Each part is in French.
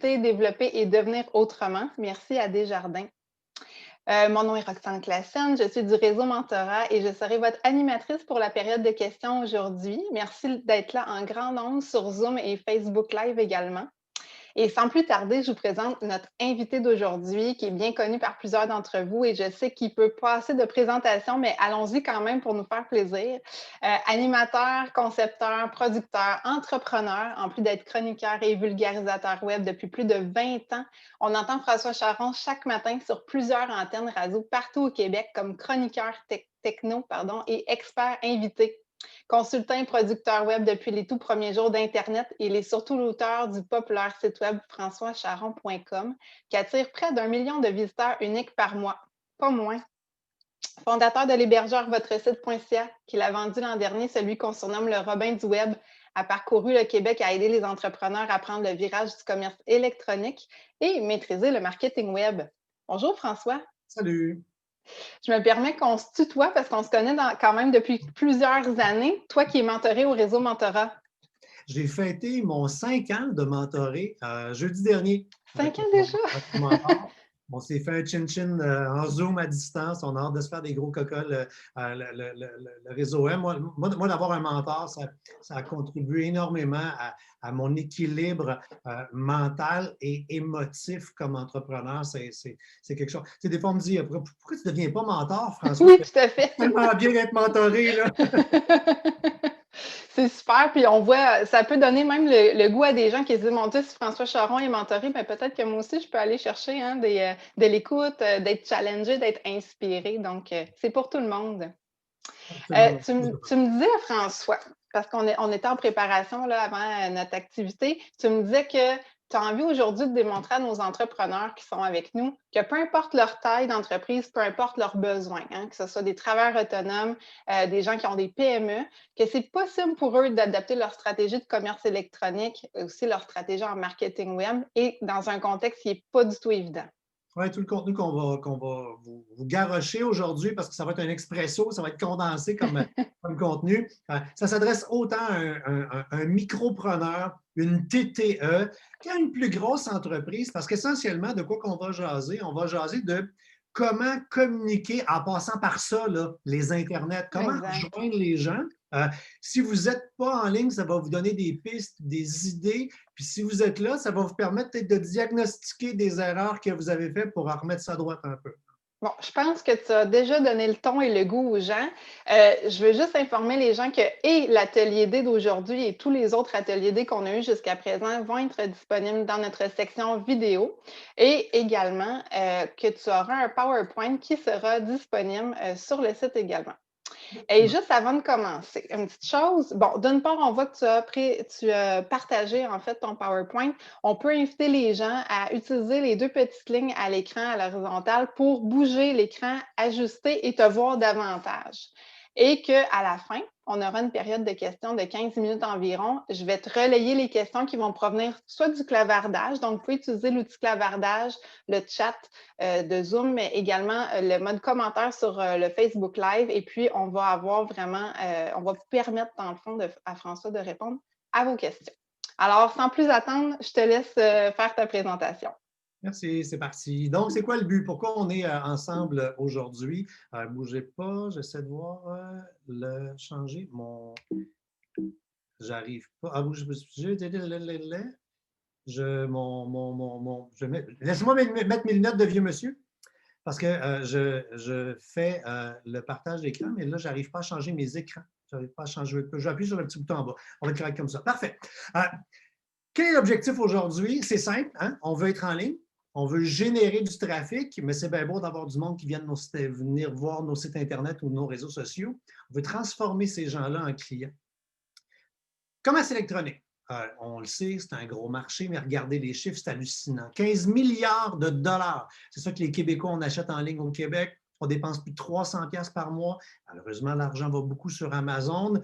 activité, développer et devenir autrement. Merci à Desjardins. Mon nom est Roxane Classen, je suis du réseau Mentorat et je serai votre animatrice pour la période de questions aujourd'hui. Merci d'être là en grand nombre sur Zoom et Facebook Live également. Et sans plus tarder, je vous présente notre invité d'aujourd'hui qui est bien connu par plusieurs d'entre vous et je sais qu'il peut pas assez de présentation, mais allons-y quand même pour nous faire plaisir. Animateur, concepteur, producteur, entrepreneur, en plus d'être chroniqueur et vulgarisateur web depuis plus de 20 ans, on entend François Charon chaque matin sur plusieurs antennes radio partout au Québec comme chroniqueur techno et expert invité. Consultant et producteur web depuis les tout premiers jours d'Internet, il est surtout l'auteur du populaire site web françoischaron.com qui attire près d'1 million de visiteurs uniques par mois, pas moins. Fondateur de l'hébergeur VotreSite.ca, qu'il a vendu l'an dernier, celui qu'on surnomme le Robin du web, a parcouru le Québec à aider les entrepreneurs à prendre le virage du commerce électronique et maîtriser le marketing web. Bonjour François. Salut! Je me permets qu'on se tutoie parce qu'on se connaît quand même depuis plusieurs années. Toi qui es mentoré au réseau Mentorat. J'ai fêté mon 5 ans de mentoré jeudi dernier. 5 ans déjà? Mon mentor. On s'est fait un chin-chin en Zoom à distance. On a hâte de se faire des gros cocoles. Le réseau M. Moi d'avoir un mentor, ça a contribué énormément à mon équilibre mental et émotif comme entrepreneur. C'est quelque chose. Tu sais, des fois, on me dit pourquoi tu ne deviens pas mentor, François? Oui, tout à fait. C'est tellement bien d'être mentoré, là. C'est super, puis on voit, ça peut donner même le goût à des gens qui se disent, mon Dieu, si François Charon est mentoré, ben peut-être que moi aussi, je peux aller chercher de l'écoute, d'être challengé, d'être inspiré. Donc, c'est pour tout le monde. Tu me disais, François, parce on était en préparation là, avant notre activité, tu me disais que tu as envie aujourd'hui de démontrer à nos entrepreneurs qui sont avec nous que peu importe leur taille d'entreprise, peu importe leurs besoins, que ce soit des travailleurs autonomes, des gens qui ont des PME, que c'est possible pour eux d'adapter leur stratégie de commerce électronique, aussi leur stratégie en marketing web et dans un contexte qui n'est pas du tout évident. Oui, tout le contenu qu'on va vous garrocher aujourd'hui, parce que ça va être un expresso, ça va être condensé comme contenu. Ça s'adresse autant à un micropreneur, une TTE, qu'à une plus grosse entreprise, parce qu'essentiellement, de quoi qu'on va jaser? On va jaser de comment communiquer en passant par ça, là, les Internets, comment Exact. rejoindre les gens. Si vous n'êtes pas en ligne, ça va vous donner des pistes, des idées. Puis si vous êtes là, ça va vous permettre peut-être de diagnostiquer des erreurs que vous avez faites pour en remettre ça à droite un peu. Bon, je pense que tu as déjà donné le ton et le goût aux gens. Je veux juste informer les gens que et l'atelier D d'aujourd'hui et tous les autres ateliers D qu'on a eus jusqu'à présent vont être disponibles dans notre section vidéo et également que tu auras un PowerPoint qui sera disponible sur le site également. Et juste avant de commencer, une petite chose. Bon, d'une part, on voit que tu as partagé en fait ton PowerPoint. On peut inviter les gens à utiliser les deux petites lignes à l'écran à l'horizontale pour bouger l'écran, ajuster et te voir davantage. Et qu'à la fin, on aura une période de questions de 15 minutes environ. Je vais te relayer les questions qui vont provenir soit du clavardage, donc vous pouvez utiliser l'outil clavardage, le chat de Zoom, mais également le mode commentaire sur le Facebook Live. Et puis, on va avoir vraiment, on va permettre, dans le fond, à François de répondre à vos questions. Alors, sans plus attendre, je te laisse faire ta présentation. Merci, c'est parti. Donc, c'est quoi le but? Pourquoi on est ensemble aujourd'hui? Bougez pas, j'essaie de voir le changer. J'arrive pas. Ah, laissez-moi mettre mes lunettes de vieux monsieur, parce que je fais le partage d'écran, mais là, je n'arrive pas à changer mes écrans. Je n'arrive pas à changer. J'appuie sur le petit bouton en bas. On va le correct comme ça. Parfait. Quel est l'objectif aujourd'hui? C'est simple, hein? On veut être en ligne. On veut générer du trafic, mais c'est bien beau d'avoir du monde qui vient venir voir nos sites Internet ou nos réseaux sociaux. On veut transformer ces gens-là en clients. Commerce électronique. On le sait, c'est un gros marché, mais regardez les chiffres, c'est hallucinant. 15 milliards de dollars. C'est ça que les Québécois, on achète en ligne au Québec. On dépense plus de 300$ par mois. Malheureusement, l'argent va beaucoup sur Amazon.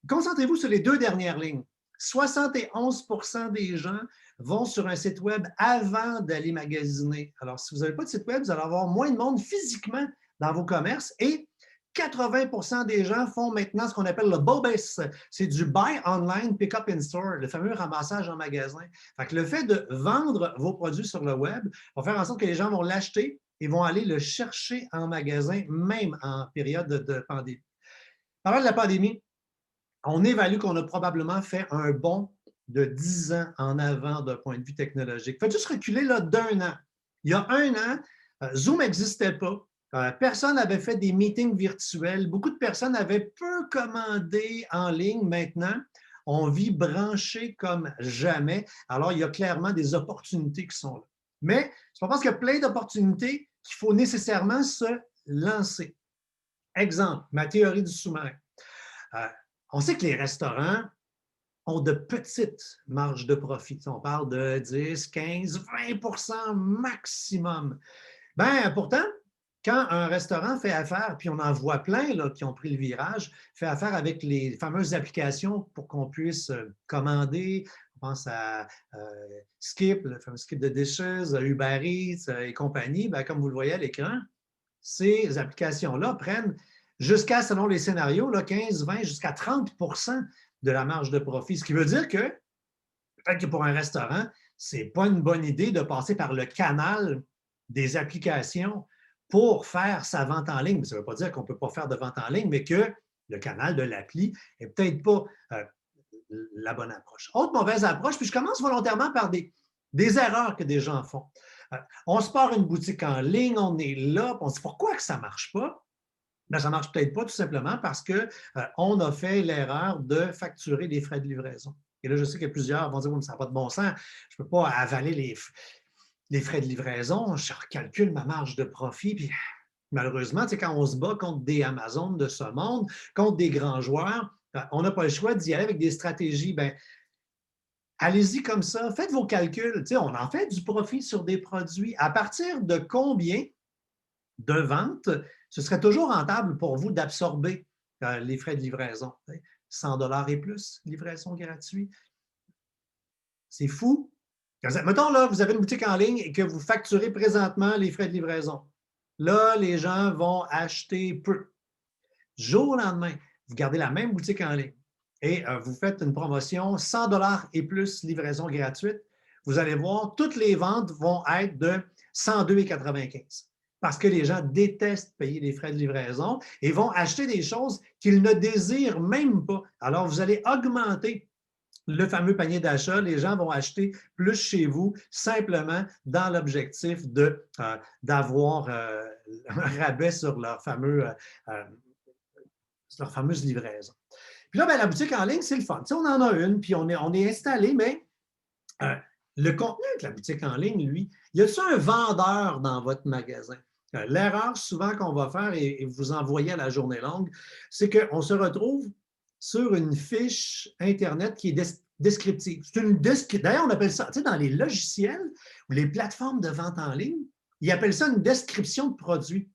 Concentrez-vous sur les deux dernières lignes. 71% des gens vont sur un site web avant d'aller magasiner. Alors, si vous n'avez pas de site web, vous allez avoir moins de monde physiquement dans vos commerces et 80% des gens font maintenant ce qu'on appelle le BOBIS. C'est du Buy Online, Pick Up in Store, le fameux ramassage en magasin. Fait que le fait de vendre vos produits sur le web va faire en sorte que les gens vont l'acheter et vont aller le chercher en magasin, même en période de pandémie. Parlant de la pandémie, on évalue qu'on a probablement fait un bond de 10 ans en avant d'un point de vue technologique. Faites juste reculer là d'1 an. Il y a 1 an, Zoom n'existait pas. Personne n'avait fait des meetings virtuels. Beaucoup de personnes avaient peu commandé en ligne. Maintenant, on vit branché comme jamais. Alors, il y a clairement des opportunités qui sont là. Mais c'est pas parce qu'il y a plein d'opportunités qu'il faut nécessairement se lancer. Exemple, ma théorie du sous-marin. On sait que les restaurants ont de petites marges de profit. On parle de 10, 15, 20 maximum. Bien, pourtant, quand un restaurant fait affaire, puis on en voit plein là, qui ont pris le virage, fait affaire avec les fameuses applications pour qu'on puisse commander, on pense à Skip, le fameux Skip de Dishes, Uber Eats et compagnie, bien, comme vous le voyez à l'écran, ces applications-là prennent jusqu'à, selon les scénarios, là, 15, 20, jusqu'à 30% de la marge de profit. Ce qui veut dire que, peut-être que pour un restaurant, ce n'est pas une bonne idée de passer par le canal des applications pour faire sa vente en ligne. Ça ne veut pas dire qu'on ne peut pas faire de vente en ligne, mais que le canal de l'appli n'est peut-être pas la bonne approche. Autre mauvaise approche, puis je commence volontairement par des erreurs que des gens font. On se part une boutique en ligne, on est là, on se dit pourquoi que ça ne marche pas? Bien, ça ne marche peut-être pas tout simplement parce qu'on a fait l'erreur de facturer des frais de livraison. Et là, je sais que plusieurs vont dire, oui, mais ça n'a pas de bon sens, je ne peux pas avaler les frais de livraison, je recalcule ma marge de profit, puis malheureusement, quand on se bat contre des Amazon de ce monde, contre des grands joueurs, on n'a pas le choix d'y aller avec des stratégies. Bien, allez-y comme ça, faites vos calculs. On en fait du profit sur des produits. À partir de combien de ventes, ce serait toujours rentable pour vous d'absorber les frais de livraison? 100 $ et plus, livraison gratuite. C'est fou. Mettons, là, vous avez une boutique en ligne et que vous facturez présentement les frais de livraison. Là, les gens vont acheter peu. Du jour au lendemain, vous gardez la même boutique en ligne et vous faites une promotion 100 $ et plus livraison gratuite. Vous allez voir, toutes les ventes vont être de 102,95 $ parce que les gens détestent payer les frais de livraison et vont acheter des choses qu'ils ne désirent même pas. Alors, vous allez augmenter le fameux panier d'achat, les gens vont acheter plus chez vous simplement dans l'objectif d'avoir un rabais sur leur fameuse livraison. Puis là, bien, la boutique en ligne, c'est le fun. On en a une, puis on est installé, mais le contenu de la boutique en ligne, lui, y a-t-il un vendeur dans votre magasin? L'erreur souvent qu'on va faire, et vous en voyez à la journée longue, c'est qu'on se retrouve sur une fiche Internet qui est descriptive. D'ailleurs, on appelle ça, dans les logiciels ou les plateformes de vente en ligne, ils appellent ça une description de produit.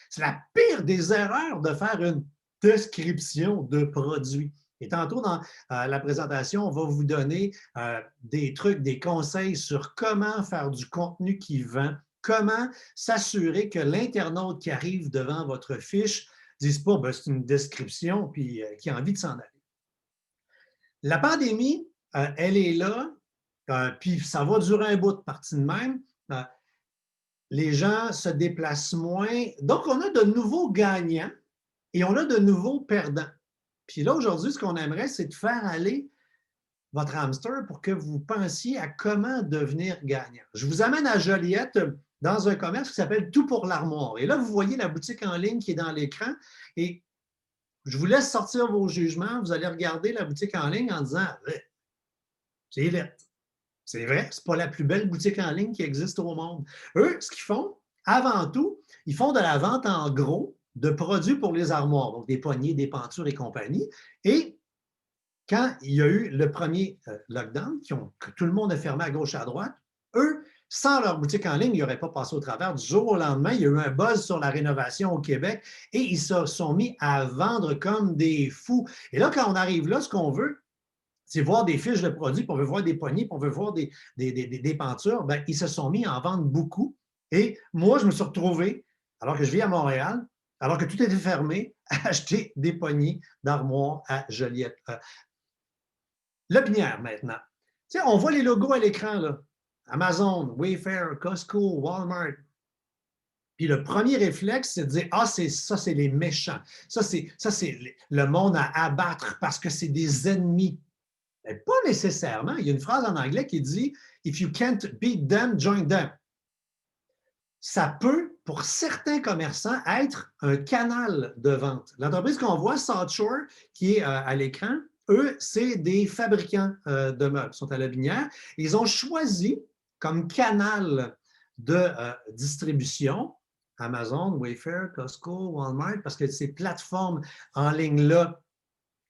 C'est la pire des erreurs de faire une description de produit. Et tantôt, dans la présentation, on va vous donner des trucs, des conseils sur comment faire du contenu qui vend, comment s'assurer que l'internaute qui arrive devant votre fiche ne dise pas c'est une description puis qui a envie de s'en aller. La pandémie, elle est là, puis ça va durer un bout de partie de même. Les gens se déplacent moins. Donc, on a de nouveaux gagnants et on a de nouveaux perdants. Puis là, aujourd'hui, ce qu'on aimerait, c'est de faire aller votre hamster pour que vous pensiez à comment devenir gagnant. Je vous amène à Joliette dans un commerce qui s'appelle Tout pour l'armoire. Et là, vous voyez la boutique en ligne qui est dans l'écran et je vous laisse sortir vos jugements. Vous allez regarder la boutique en ligne en disant c'est laid. C'est vrai, ce n'est pas la plus belle boutique en ligne qui existe au monde. Eux, ce qu'ils font, avant tout, ils font de la vente en gros de produits pour les armoires, donc des poignées, des pentures et compagnie. Et quand il y a eu le premier lockdown, que tout le monde a fermé à gauche et à droite, eux, sans leur boutique en ligne, ils n'auraient pas passé au travers. Du jour au lendemain, il y a eu un buzz sur la rénovation au Québec et ils se sont mis à vendre comme des fous. Et là, quand on arrive là, ce qu'on veut, c'est voir des fiches de produits, puis on veut voir des poignées, puis on veut voir des pentures. Bien, ils se sont mis à en vendre beaucoup. Et moi, je me suis retrouvé, alors que je vis à Montréal, alors que tout était fermé, à acheter des poignées d'armoire à Joliette. Lobinière, maintenant. Tu sais, on voit les logos à l'écran, là. Amazon, Wayfair, Costco, Walmart. Puis le premier réflexe, c'est de dire, ah, c'est ça, c'est les méchants. Ça, c'est le monde à abattre parce que c'est des ennemis. Mais pas nécessairement. Il y a une phrase en anglais qui dit, if you can't beat them, join them. Ça peut, pour certains commerçants, être un canal de vente. L'entreprise qu'on voit, South Shore, qui est à l'écran, eux, c'est des fabricants de meubles. Ils sont à Lobinière. Ils ont choisi comme canal de distribution Amazon, Wayfair, Costco, Walmart, parce que ces plateformes en ligne-là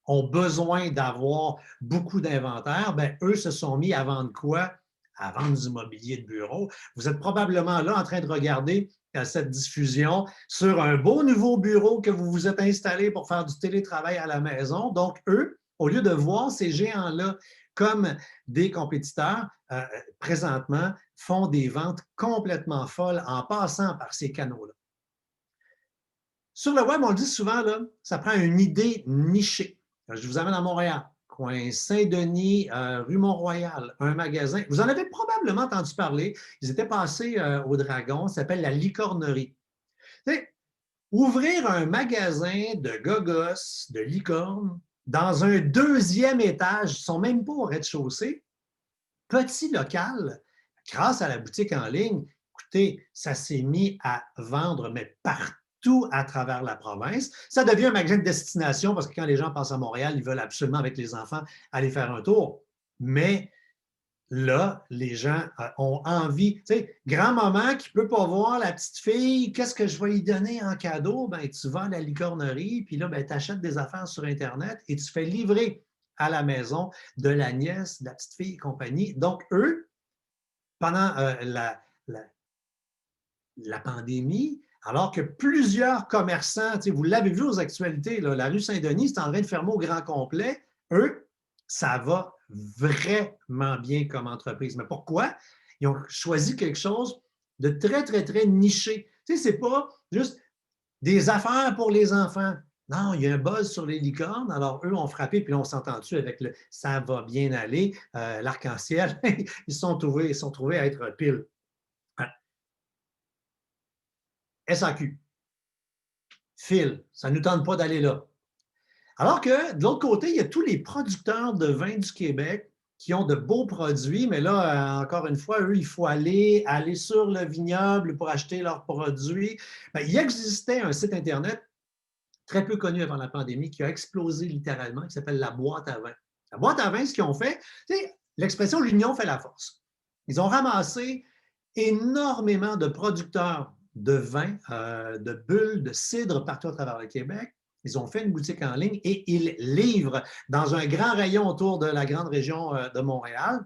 ont besoin d'avoir beaucoup d'inventaire. Bien, eux se sont mis à vendre quoi? À vendre du mobilier de bureau. Vous êtes probablement là en train de regarder cette diffusion sur un beau nouveau bureau que vous vous êtes installé pour faire du télétravail à la maison. Donc, eux, au lieu de voir ces géants-là comme des compétiteurs, présentement, font des ventes complètement folles en passant par ces canaux-là. Sur le web, on le dit souvent, là, ça prend une idée nichée. Je vous amène à Montréal, coin Saint-Denis, rue Mont-Royal, un magasin. Vous en avez probablement entendu parler. Ils étaient passés au Dragon, ça s'appelle la Licornerie. Ouvrir un magasin de gogos, de licornes, dans un deuxième étage, ils ne sont même pas au rez-de-chaussée, petit local, grâce à la boutique en ligne, écoutez, ça s'est mis à vendre, mais partout à travers la province. Ça devient un magasin de destination parce que quand les gens passent à Montréal, ils veulent absolument, avec les enfants, aller faire un tour. Mais là, les gens ont envie. Tu sais, grand-maman qui ne peut pas voir la petite fille, qu'est-ce que je vais lui donner en cadeau? Ben, tu vas à la licornerie, puis là, ben, tu achètes des affaires sur Internet et tu fais livrer à la maison de la nièce, de la petite fille et compagnie. Donc, eux, pendant la pandémie, alors que plusieurs commerçants, vous l'avez vu aux actualités, là, la rue Saint-Denis, c'est en train de fermer au grand complet. Eux, ça va vraiment bien comme entreprise. Mais pourquoi? Ils ont choisi quelque chose de très, très, très niché. Tu sais, c'est pas juste des affaires pour les enfants. Non, il y a un buzz sur les licornes. Alors, eux ont frappé, puis on s'entend-tu avec le « ça va bien aller », l'arc-en-ciel, ils sont trouvés à être pile. SAQ, fil, ça ne nous tente pas d'aller là. Alors que de l'autre côté, il y a tous les producteurs de vin du Québec qui ont de beaux produits, mais là, encore une fois, eux, il faut aller sur le vignoble pour acheter leurs produits. Bien, il existait un site Internet très peu connu avant la pandémie qui a explosé littéralement, qui s'appelle la boîte à vin. La boîte à vin, ce qu'ils ont fait, c'est l'expression « l'union fait la force ». Ils ont ramassé énormément de producteurs de vin, de bulles, de cidre partout à travers le Québec. Ils ont fait une boutique en ligne et ils livrent dans un grand rayon autour de la grande région de Montréal.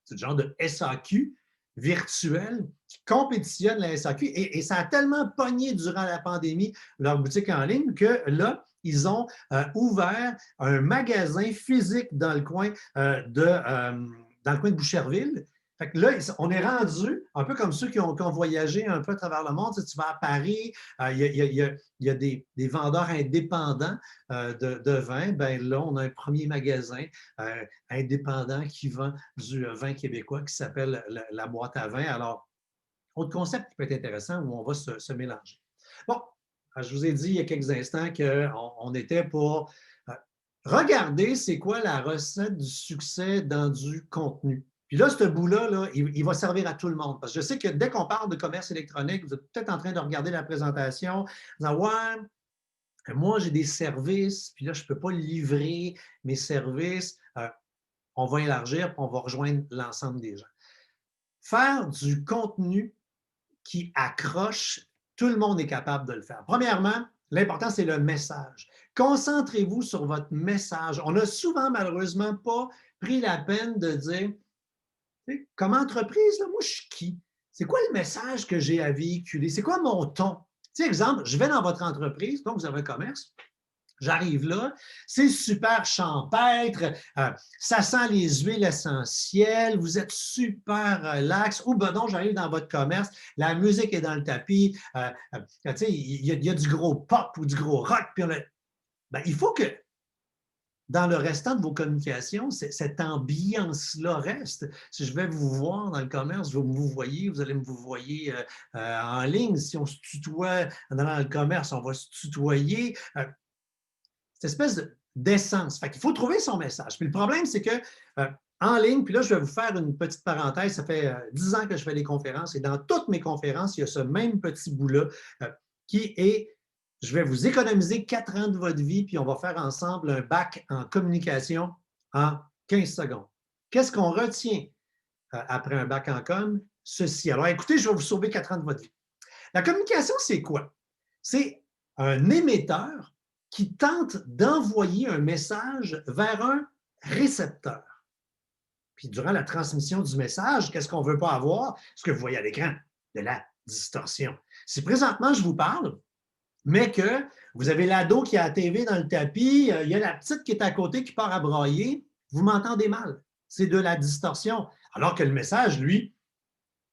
C'est le genre de SAQ virtuel qui compétitionne la SAQ. Et ça a tellement pogné durant la pandémie leur boutique en ligne que là, ils ont ouvert un magasin physique dans le coin de Boucherville. Fait que là, on est rendu un peu comme ceux qui ont voyagé un peu à travers le monde. Tu vas à Paris, il y a des vendeurs indépendants de vin. Bien là, on a un premier magasin indépendant qui vend du vin québécois qui s'appelle la boîte à vin. Alors, autre concept qui peut être intéressant où on va se mélanger. Bon, je vous ai dit il y a quelques instants qu'on était pour regarder c'est quoi la recette du succès dans du contenu. Puis là, ce bout-là, là, il va servir à tout le monde. Parce que je sais que dès qu'on parle de commerce électronique, vous êtes peut-être en train de regarder la présentation, vous allez ouais, moi, j'ai des services, puis là, je ne peux pas livrer mes services. On va élargir, puis on va rejoindre l'ensemble des gens. Faire du contenu qui accroche, tout le monde est capable de le faire. Premièrement, l'important, c'est le message. Concentrez-vous sur votre message. On n'a souvent, malheureusement, pas pris la peine de dire, comme entreprise, là, moi, je suis qui? C'est quoi le message que j'ai à véhiculer? C'est quoi mon ton? Tu sais, exemple, je vais dans votre entreprise, donc vous avez un commerce, J'arrive là, c'est super champêtre, ça sent les huiles essentielles, vous êtes super relax. Ou ben non, j'arrive dans votre commerce, la musique est dans le tapis, tu sais, il y a du gros pop ou du gros rock. Puis ben, il faut que dans le restant de vos communications, cette ambiance-là reste. Si je vais vous voir dans le commerce, vous me voyez, vous allez me vous voyer en ligne. Si on se tutoie dans le commerce, on va se tutoyer. Cette espèce d'essence. Fait qu'il faut trouver son message. Puis le problème, c'est que en ligne, puis là, je vais vous faire une petite parenthèse. Ça fait 10 ans que je fais des conférences et dans toutes mes conférences, il y a ce même petit bout-là qui est je vais vous économiser 4 ans de votre vie, puis on va faire ensemble un bac en communication en 15 secondes. Qu'est-ce qu'on retient après un bac en com? Ceci. Alors, écoutez, je vais vous sauver 4 ans de votre vie. La communication, c'est quoi? C'est un émetteur qui tente d'envoyer un message vers un récepteur. Puis durant la transmission du message, qu'est-ce qu'on ne veut pas avoir? Ce que vous voyez à l'écran, de la distorsion. Si présentement je vous parle, mais que vous avez l'ado qui a la TV dans le tapis, il y a la petite qui est à côté qui part à brailler, vous m'entendez mal. C'est de la distorsion. Alors que le message, lui,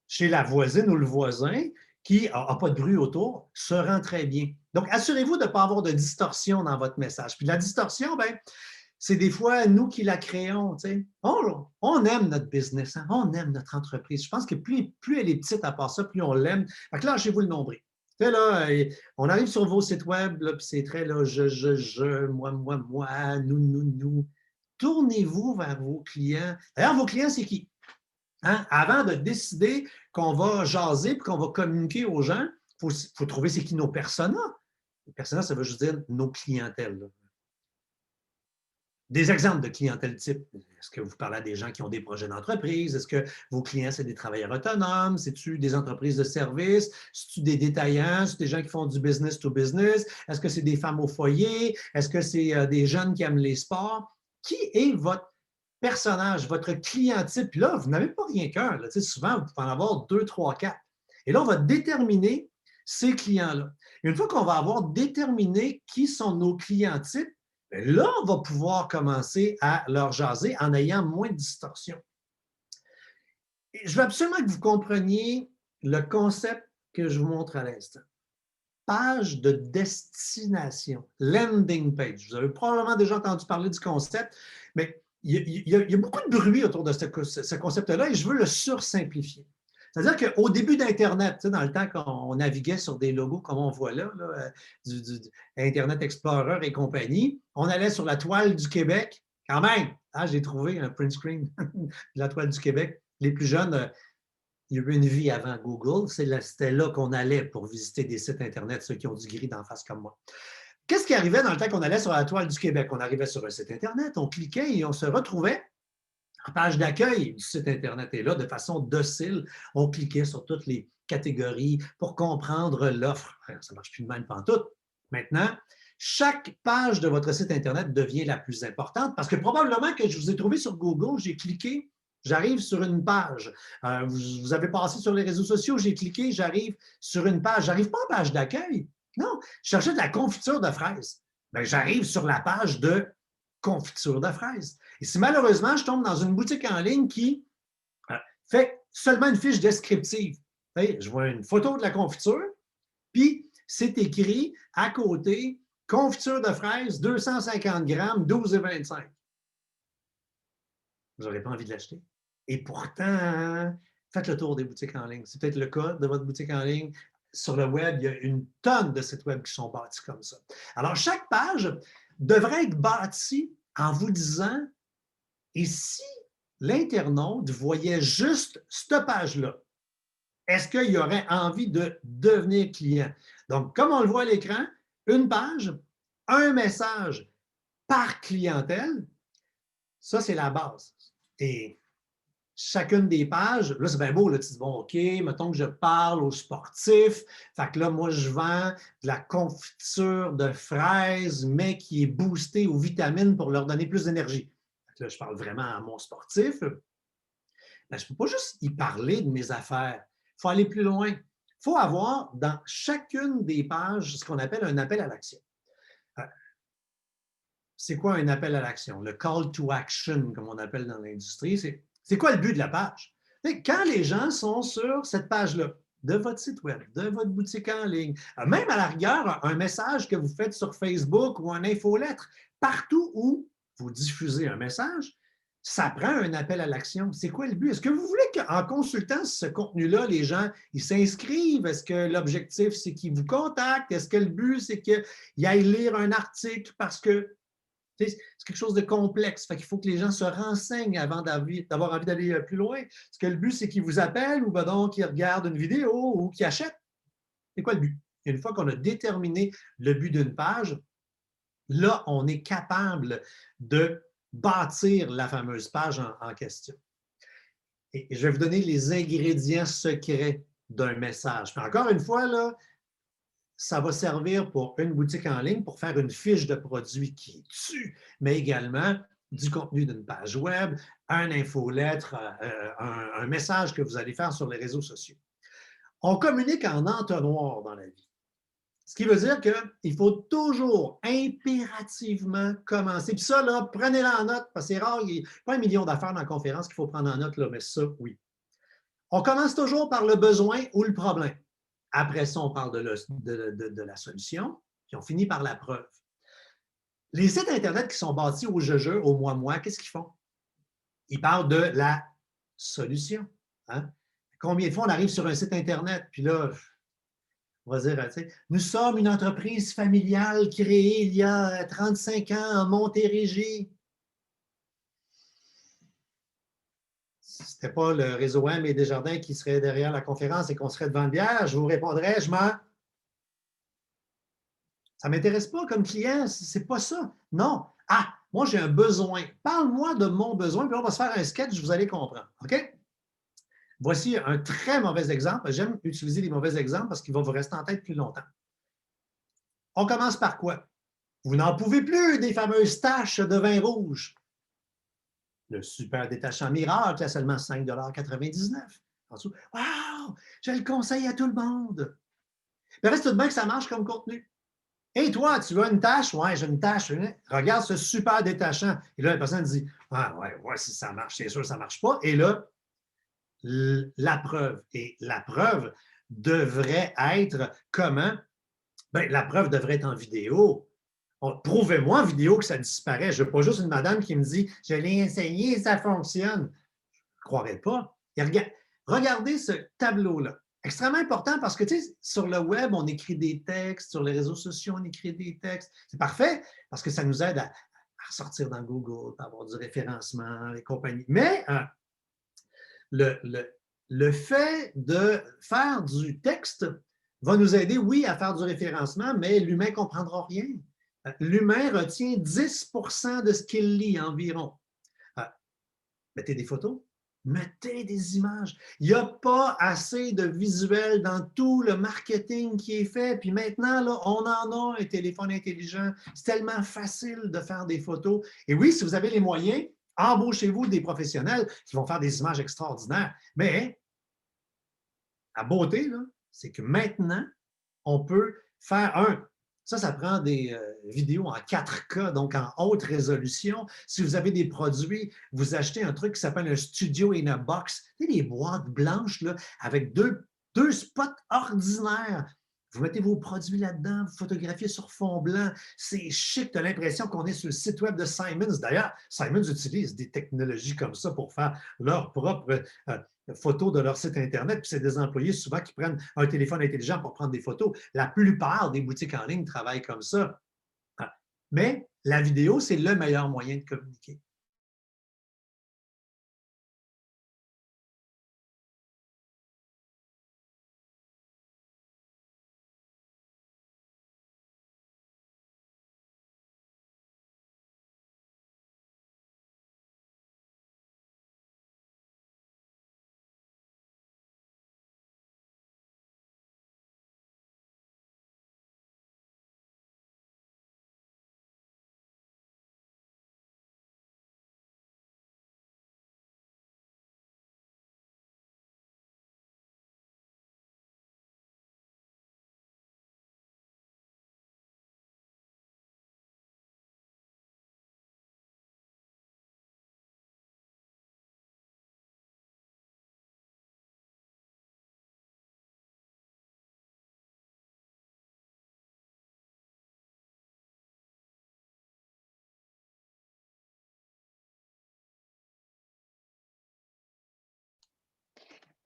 chez la voisine ou le voisin, qui n'a pas de bruit autour, se rend très bien. Donc, assurez-vous de ne pas avoir de distorsion dans votre message. Puis la distorsion, ben, c'est des fois nous qui la créons. Tu sais. On aime notre business, hein? On aime notre entreprise. Je pense que plus elle est petite à part ça, plus on l'aime. Fait que lâchez-vous le nombril. Tu sais, là, on arrive sur vos sites web, puis c'est très là, moi, nous. Tournez-vous vers vos clients. D'ailleurs, vos clients, c'est qui? Hein? Avant de décider qu'on va jaser et qu'on va communiquer aux gens, il faut trouver c'est qui nos personas. Les personas, ça veut juste dire nos clientèles. Là. Des exemples de clientèle type. Est-ce que vous parlez à des gens qui ont des projets d'entreprise? Est-ce que vos clients, c'est des travailleurs autonomes? C'est-tu des entreprises de services? C'est-tu des détaillants? C'est des gens qui font du business to business? Est-ce que c'est des femmes au foyer? Est-ce que c'est des jeunes qui aiment les sports? Qui est votre personnage, votre client type? Puis là, vous n'avez pas rien qu'un. Souvent, vous pouvez en avoir 2, 3, 4. Et là, on va déterminer ces clients-là. Une fois qu'on va avoir déterminé qui sont nos clients types, là, on va pouvoir commencer à leur jaser en ayant moins de distorsion. Et je veux absolument que vous compreniez le concept que je vous montre à l'instant. Page de destination, landing page. Vous avez probablement déjà entendu parler du concept, mais il y a beaucoup de bruit autour de ce concept-là et je veux le sursimplifier. C'est-à-dire qu'au début d'Internet, dans le temps qu'on naviguait sur des logos comme on voit là, du Internet Explorer et compagnie, on allait sur la toile du Québec. Quand même, j'ai trouvé un print screen de la toile du Québec. Les plus jeunes, il y a eu une vie avant Google. C'était là qu'on allait pour visiter des sites Internet, ceux qui ont du gris d'en face comme moi. Qu'est-ce qui arrivait dans le temps qu'on allait sur la toile du Québec? On arrivait sur un site Internet, on cliquait et on se retrouvait en page d'accueil du site Internet. Et là, de façon docile, on cliquait sur toutes les catégories pour comprendre l'offre. Ça ne marche plus de même pantoute. Maintenant, chaque page de votre site Internet devient la plus importante parce que probablement que je vous ai trouvé sur Google, j'ai cliqué, j'arrive sur une page. Vous avez passé sur les réseaux sociaux, j'ai cliqué, j'arrive sur une page. Je n'arrive pas en page d'accueil. Non, je cherchais de la confiture de fraises. Bien, j'arrive sur la page de confiture de fraises. Et si malheureusement, je tombe dans une boutique en ligne qui fait seulement une fiche descriptive, je vois une photo de la confiture, puis c'est écrit à côté confiture de fraises, 250 grammes, 12,25. Vous n'aurez pas envie de l'acheter. Et pourtant, faites le tour des boutiques en ligne. C'est peut-être le cas de votre boutique en ligne. Sur le web, il y a une tonne de sites web qui sont bâtis comme ça. Alors, chaque page devrait être bâtie en vous disant, et si l'internaute voyait juste cette page-là, est-ce qu'il aurait envie de devenir client? Donc, comme on le voit à l'écran, une page, un message par clientèle, ça, c'est la base. Et chacune des pages, là, c'est bien beau, là, tu dis, bon, OK, mettons que je parle aux sportifs, fait que là, moi, je vends de la confiture de fraises, mais qui est boostée aux vitamines pour leur donner plus d'énergie. Là, je parle vraiment à mon sportif. Ben, je ne peux pas juste y parler de mes affaires. Il faut aller plus loin. Il faut avoir dans chacune des pages ce qu'on appelle un appel à l'action. c'est quoi un appel à l'action? Le call to action, comme on appelle dans l'industrie, c'est quoi le but de la page? Et quand les gens sont sur cette page-là, de votre site web, de votre boutique en ligne, même à la rigueur, un message que vous faites sur Facebook ou un infolettre, partout où vous diffusez un message, ça prend un appel à l'action. C'est quoi le but? Est-ce que vous voulez qu'en consultant ce contenu-là, les gens ils s'inscrivent? Est-ce que l'objectif, c'est qu'ils vous contactent? Est-ce que le but, c'est qu'ils aillent lire un article parce que c'est quelque chose de complexe? Fait qu'il faut que les gens se renseignent avant d'avoir envie d'aller plus loin. Est-ce que le but, c'est qu'ils vous appellent ou ben donc qu'ils regardent une vidéo ou qu'ils achètent? C'est quoi le but? Et une fois qu'on a déterminé le but d'une page, là, on est capable de bâtir la fameuse page en question. Et je vais vous donner les ingrédients secrets d'un message. Puis encore une fois, là, ça va servir pour une boutique en ligne pour faire une fiche de produit qui tue, mais également du contenu d'une page web, un infolettre, un message que vous allez faire sur les réseaux sociaux. On communique en entonnoir dans la vie. Ce qui veut dire qu'il faut toujours impérativement commencer. Puis ça, là, prenez-le en note, parce que c'est rare, il n'y a pas 1 million d'affaires dans la conférence qu'il faut prendre en note, là, mais ça, oui. On commence toujours par le besoin ou le problème. Après ça, on parle de la solution, puis on finit par la preuve. Les sites Internet qui sont bâtis au je, au moi, qu'est-ce qu'ils font? Ils parlent de la solution. Hein? Combien de fois on arrive sur un site Internet, puis là, on va dire, tu sais, nous sommes une entreprise familiale créée il y a 35 ans en Montérégie. Si ce n'était pas le réseau M et Desjardins qui serait derrière la conférence et qu'on serait devant le bière, je vous répondrais, ça ne m'intéresse pas comme client, c'est pas ça. Non. Ah, moi j'ai un besoin. Parle-moi de mon besoin, puis on va se faire un sketch, vous allez comprendre. OK? Voici un très mauvais exemple. J'aime utiliser les mauvais exemples parce qu'il va vous rester en tête plus longtemps. On commence par quoi? Vous n'en pouvez plus des fameuses taches de vin rouge. Le super détachant miracle à seulement 5,99 $. En dessous, wow! Je le conseille à tout le monde. Mais reste tout de même que ça marche comme contenu. Et toi, tu veux une tâche? Ouais, j'ai une tâche. Regarde ce super détachant. Et là, la personne dit, ah ouais, si ça marche, c'est sûr que ça ne marche pas. Et là, la preuve. Et la preuve devrait être comment? Bien, la preuve devrait être en vidéo. Prouvez-moi en vidéo que ça disparaît. Je ne veux pas juste une madame qui me dit, je l'ai essayé, ça fonctionne. Je ne croirais pas. Et regardez ce tableau-là. Extrêmement important parce que, tu sais, sur le web, on écrit des textes, sur les réseaux sociaux, on écrit des textes. C'est parfait parce que ça nous aide à ressortir dans Google, à avoir du référencement et compagnie. Mais le fait de faire du texte va nous aider, oui, à faire du référencement, mais l'humain ne comprendra rien. L'humain retient 10% de ce qu'il lit environ. Mettez des photos, mettez des images. Il n'y a pas assez de visuels dans tout le marketing qui est fait. Puis maintenant, là, on en a un téléphone intelligent. C'est tellement facile de faire des photos. Et oui, si vous avez les moyens, embauchez-vous des professionnels qui vont faire des images extraordinaires. Mais la beauté, c'est que maintenant, on peut faire ça prend des vidéos en 4K, donc en haute résolution. Si vous avez des produits, vous achetez un truc qui s'appelle un Studio in a Box, des boîtes blanches là, avec deux spots ordinaires. Vous mettez vos produits là-dedans, vous photographiez sur fond blanc. C'est chic, tu as l'impression qu'on est sur le site web de Simons. D'ailleurs, Simons utilise des technologies comme ça pour faire leur propre photos de leur site Internet. Puis c'est des employés souvent qui prennent un téléphone intelligent pour prendre des photos. La plupart des boutiques en ligne travaillent comme ça. Mais la vidéo, c'est le meilleur moyen de communiquer.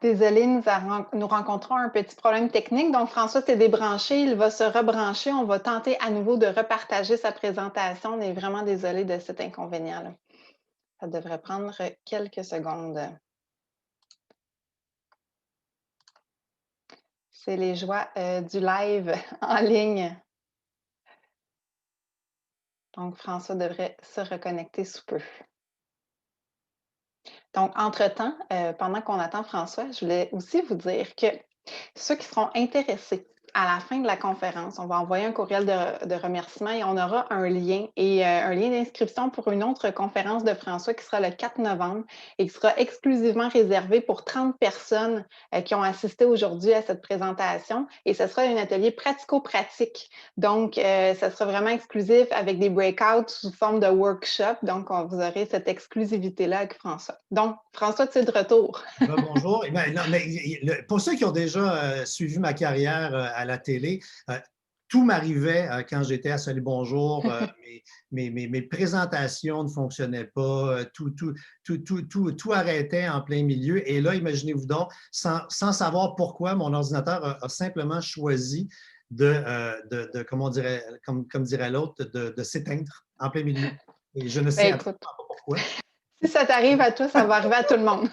Désolée, nous rencontrons un petit problème technique. Donc, François s'est débranché, il va se rebrancher. On va tenter à nouveau de repartager sa présentation. On est vraiment désolé de cet inconvénient-là. Ça devrait prendre quelques secondes. C'est les joies du live en ligne. Donc, François devrait se reconnecter sous peu. Donc, entre-temps, pendant qu'on attend François, je voulais aussi vous dire que ceux qui seront intéressés à la fin de la conférence, on va envoyer un courriel de remerciement et on aura un lien un lien d'inscription pour une autre conférence de François qui sera le 4 novembre et qui sera exclusivement réservée pour 30 personnes qui ont assisté aujourd'hui à cette présentation. Et ce sera un atelier pratico-pratique. Donc, ça sera vraiment exclusif avec des breakouts sous forme de workshop. Donc, vous aurez cette exclusivité-là avec François. Donc, François, tu es de retour. Bonjour. Pour ceux qui ont déjà suivi ma carrière à la télé, tout m'arrivait quand j'étais à Salut Bonjour. Mes présentations ne fonctionnaient pas. Tout arrêtait en plein milieu. Et là, imaginez-vous donc, sans savoir pourquoi, mon ordinateur a simplement choisi comment comme dirait l'autre, de s'éteindre en plein milieu. Et je ne sais absolument pas pourquoi. Si ça t'arrive à toi, ça va arriver à tout le monde.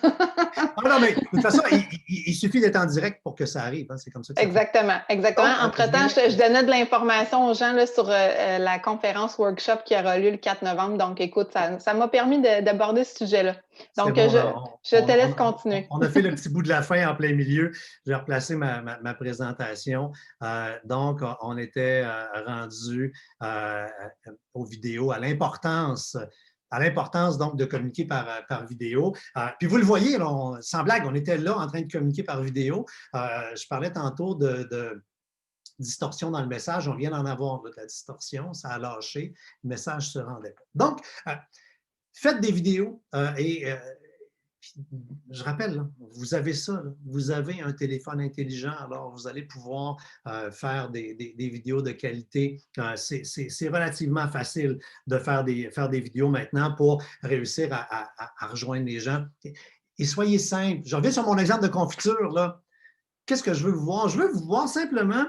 Non, mais de toute façon, il suffit d'être en direct pour que ça arrive. Hein. C'est comme ça que ça Exactement, exactement. Entre-temps, je donnais de l'information aux gens là, sur la conférence workshop qui aura lieu le 4 novembre. Donc, écoute, ça m'a permis d'aborder ce sujet-là. Donc, bon, je te laisse continuer. On a fait le petit bout de la fin en plein milieu. Je vais replacer ma présentation. Donc, on était rendu aux vidéos, à l'importance donc de communiquer par vidéo. Puis vous le voyez, là, sans blague, on était là en train de communiquer par vidéo. Je parlais tantôt de distorsion dans le message. On vient d'en avoir de la distorsion, ça a lâché, le message ne se rendait pas. Donc, faites des vidéos et je rappelle, là, vous avez ça, là, vous avez un téléphone intelligent, alors vous allez pouvoir faire des vidéos de qualité. C'est relativement facile de faire des vidéos maintenant pour réussir à rejoindre les gens. Et soyez simple. Je reviens sur mon exemple de confiture. Là. Qu'est-ce que je veux vous voir? Je veux vous voir simplement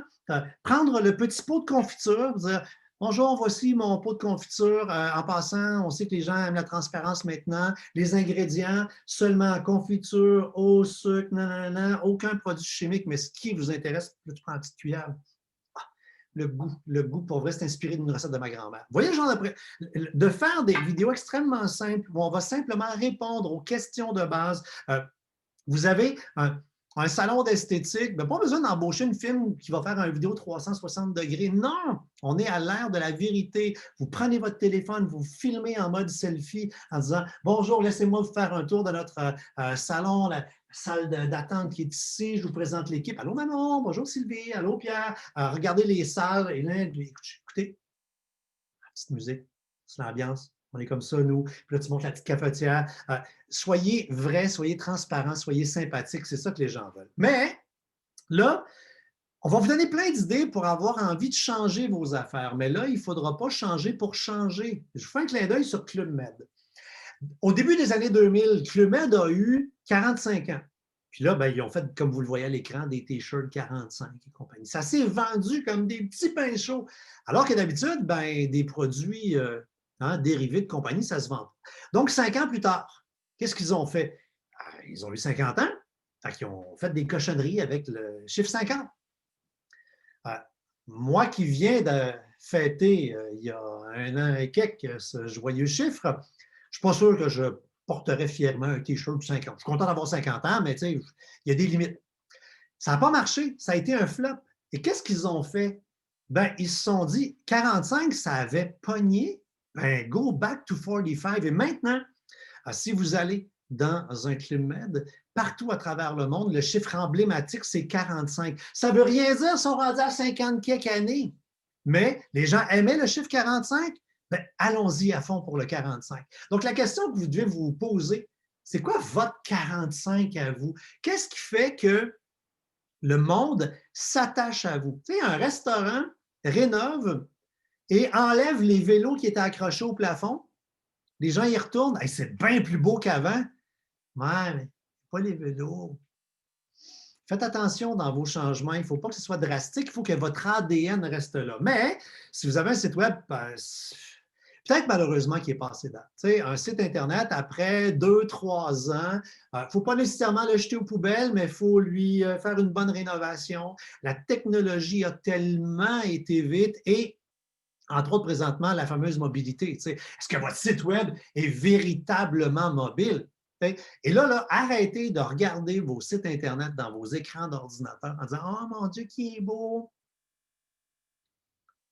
prendre le petit pot de confiture, dire bonjour, voici mon pot de confiture. En passant, on sait que les gens aiment la transparence maintenant. Les ingrédients, seulement confiture, eau, sucre, nanana, aucun produit chimique. Mais ce qui vous intéresse, là, tu prends une petite cuillère. Le goût, pour vrai, c'est inspiré d'une recette de ma grand-mère. Vous voyez, genre de faire des vidéos extrêmement simples où on va simplement répondre aux questions de base. Vous avez un salon d'esthétique, pas besoin d'embaucher une firme qui va faire une vidéo 360 degrés. Non, on est à l'ère de la vérité. Vous prenez votre téléphone, vous filmez en mode selfie en disant « Bonjour, laissez-moi vous faire un tour de notre salon, la salle d'attente qui est ici. Je vous présente l'équipe. Allô Manon, bonjour Sylvie, allô Pierre. Regardez les salles. Et là, écoutez, la petite musique, c'est l'ambiance. On est comme ça, nous. Puis là, tu montes la petite cafetière. Soyez vrais, soyez transparents, soyez sympathiques. C'est ça que les gens veulent. Mais là, on va vous donner plein d'idées pour avoir envie de changer vos affaires. Mais là, il ne faudra pas changer pour changer. Je vous fais un clin d'œil sur Club Med. Au début des années 2000, Club Med a eu 45 ans. Puis là, ils ont fait, comme vous le voyez à l'écran, des T-shirts 45 et compagnie. Ça s'est vendu comme des petits pains chauds. Alors que d'habitude, des produits dérivés de compagnie, ça se vend pas. Donc, 5 ans plus tard, qu'est-ce qu'ils ont fait? Ils ont eu 50 ans. Ils ont fait des cochonneries avec le chiffre 50. Moi qui viens de fêter il y a un an et quelques ce joyeux chiffre, je ne suis pas sûr que je porterais fièrement un T-shirt de 50. Je suis content d'avoir 50 ans, mais il y a des limites. Ça n'a pas marché. Ça a été un flop. Et qu'est-ce qu'ils ont fait? Ils se sont dit, 45, ça avait pogné. Go back to 45. Et maintenant, si vous allez dans un Club Med, partout à travers le monde, le chiffre emblématique, c'est 45. Ça ne veut rien dire, ils sont rendus à 50 quelques années. Mais les gens aimaient le chiffre 45. Allons-y à fond pour le 45. Donc, la question que vous devez vous poser, c'est quoi votre 45 à vous? Qu'est-ce qui fait que le monde s'attache à vous? Tu sais, un restaurant rénove et enlève les vélos qui étaient accrochés au plafond. Les gens y retournent. Hey, c'est bien plus beau qu'avant. Ouais, mais pas les vélos. Faites attention dans vos changements. Il ne faut pas que ce soit drastique. Il faut que votre ADN reste là. Mais si vous avez un site web, peut-être malheureusement qu'il est passé date. Un site Internet, après 2-3 ans, il ne faut pas nécessairement le jeter aux poubelles, mais il faut lui faire une bonne rénovation. La technologie a tellement été vite et entre autres, présentement, la fameuse mobilité. Est-ce que votre site web est véritablement mobile? Et là, arrêtez de regarder vos sites Internet dans vos écrans d'ordinateur en disant « Oh mon Dieu, qui est beau! »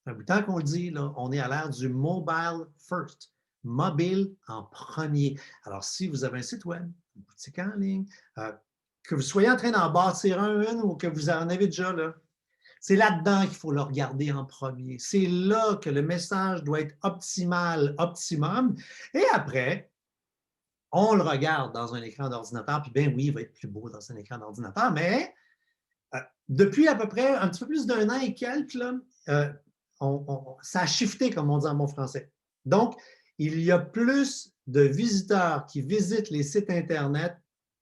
Un bout de temps qu'on le dit, là, on est à l'ère du mobile first, mobile en premier. Alors, si vous avez un site web, une boutique en ligne, que vous soyez en train d'en bâtir un ou que vous en avez déjà, là, c'est là-dedans qu'il faut le regarder en premier. C'est là que le message doit être optimal, optimum. Et après, on le regarde dans un écran d'ordinateur, puis bien oui, il va être plus beau dans un écran d'ordinateur, mais depuis à peu près un petit peu plus d'1 an et quelques, là, ça a shifté, comme on dit en bon français. Donc, il y a plus de visiteurs qui visitent les sites Internet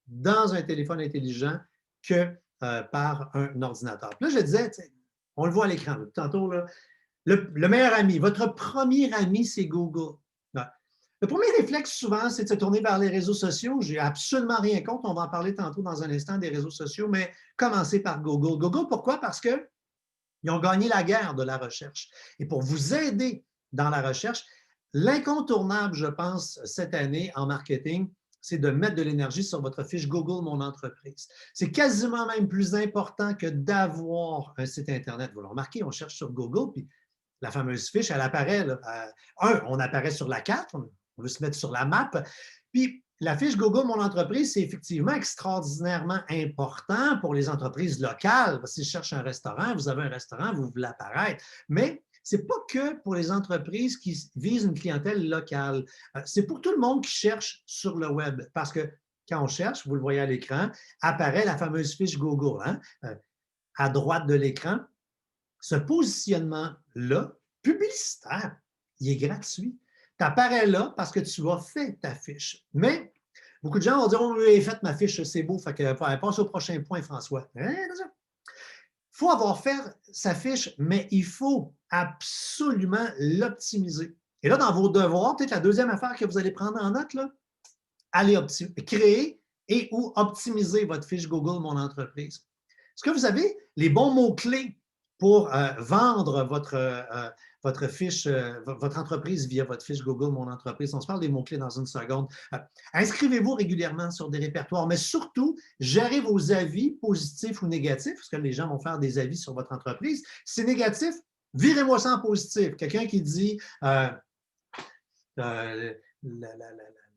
dans un téléphone intelligent que par un ordinateur. Puis là, je disais, on le voit à l'écran, tantôt, là, le meilleur ami, votre premier ami, c'est Google. Ouais. Le premier réflexe, souvent, c'est de se tourner vers les réseaux sociaux. Je n'ai absolument rien contre. On va en parler tantôt dans un instant des réseaux sociaux, mais commencez par Google. Google, pourquoi? Parce qu'ils ont gagné la guerre de la recherche. Et pour vous aider dans la recherche, l'incontournable, je pense, cette année en marketing, c'est de mettre de l'énergie sur votre fiche Google Mon Entreprise. C'est quasiment même plus important que d'avoir un site Internet. Vous le remarquez, on cherche sur Google, puis la fameuse fiche, elle apparaît. Là, on apparaît sur la carte, on veut se mettre sur la map. Puis la fiche Google Mon Entreprise, c'est effectivement extraordinairement important pour les entreprises locales. Si je cherche un restaurant, vous avez un restaurant, vous voulez apparaître. Mais ce n'est pas que pour les entreprises qui visent une clientèle locale. C'est pour tout le monde qui cherche sur le web. Parce que quand on cherche, vous le voyez à l'écran, apparaît la fameuse fiche Google. À droite de l'écran, ce positionnement-là, publicitaire, il est gratuit. Tu apparais là parce que tu as fait ta fiche. Mais beaucoup de gens vont dire « Oh, j'ai fait ma fiche, c'est beau, fait que passe au prochain point, François. » Il faut avoir fait sa fiche, mais il faut absolument l'optimiser. Et là, dans vos devoirs, peut-être la deuxième affaire que vous allez prendre en note, là, allez créer et ou optimiser votre fiche Google Mon Entreprise. Est-ce que vous avez les bons mots-clés pour vendre votre fiche, votre entreprise via votre fiche Google Mon Entreprise? On se parle des mots-clés dans une seconde. Inscrivez-vous régulièrement sur des répertoires, mais surtout, gérez vos avis positifs ou négatifs, parce que les gens vont faire des avis sur votre entreprise. Si c'est négatif, virez-moi ça en positif. Quelqu'un qui dit la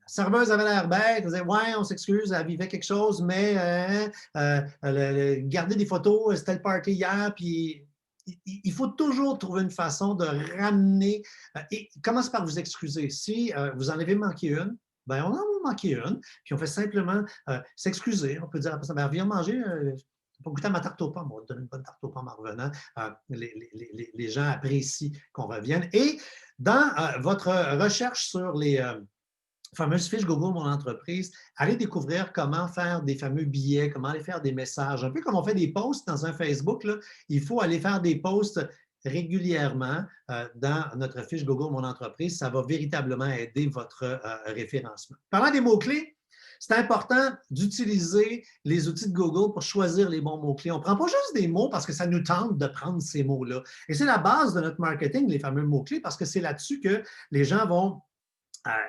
serveuse avait l'air bête, elle disait « Ouais, on s'excuse, elle vivait quelque chose, mais garder des photos, c'était le party hier, puis il faut toujours trouver une façon de ramener. Et commencez par vous excuser. Si vous en avez manqué une, bien, on en a manqué une, puis on fait simplement s'excuser. On peut dire à la personne, viens manger, pas goûter à ma tarte aux pommes, on va te donner une bonne tarte aux pommes en revenant. Les gens apprécient qu'on revienne. Et dans votre recherche sur les fameuse fiche Google Mon Entreprise, allez découvrir comment faire des fameux billets, comment aller faire des messages. Un peu comme on fait des posts dans un Facebook, là, il faut aller faire des posts régulièrement dans notre fiche Google Mon Entreprise. Ça va véritablement aider votre référencement. Parlant des mots-clés, c'est important d'utiliser les outils de Google pour choisir les bons mots-clés. On ne prend pas juste des mots parce que ça nous tente de prendre ces mots-là. Et c'est la base de notre marketing, les fameux mots-clés, parce que c'est là-dessus que les gens vont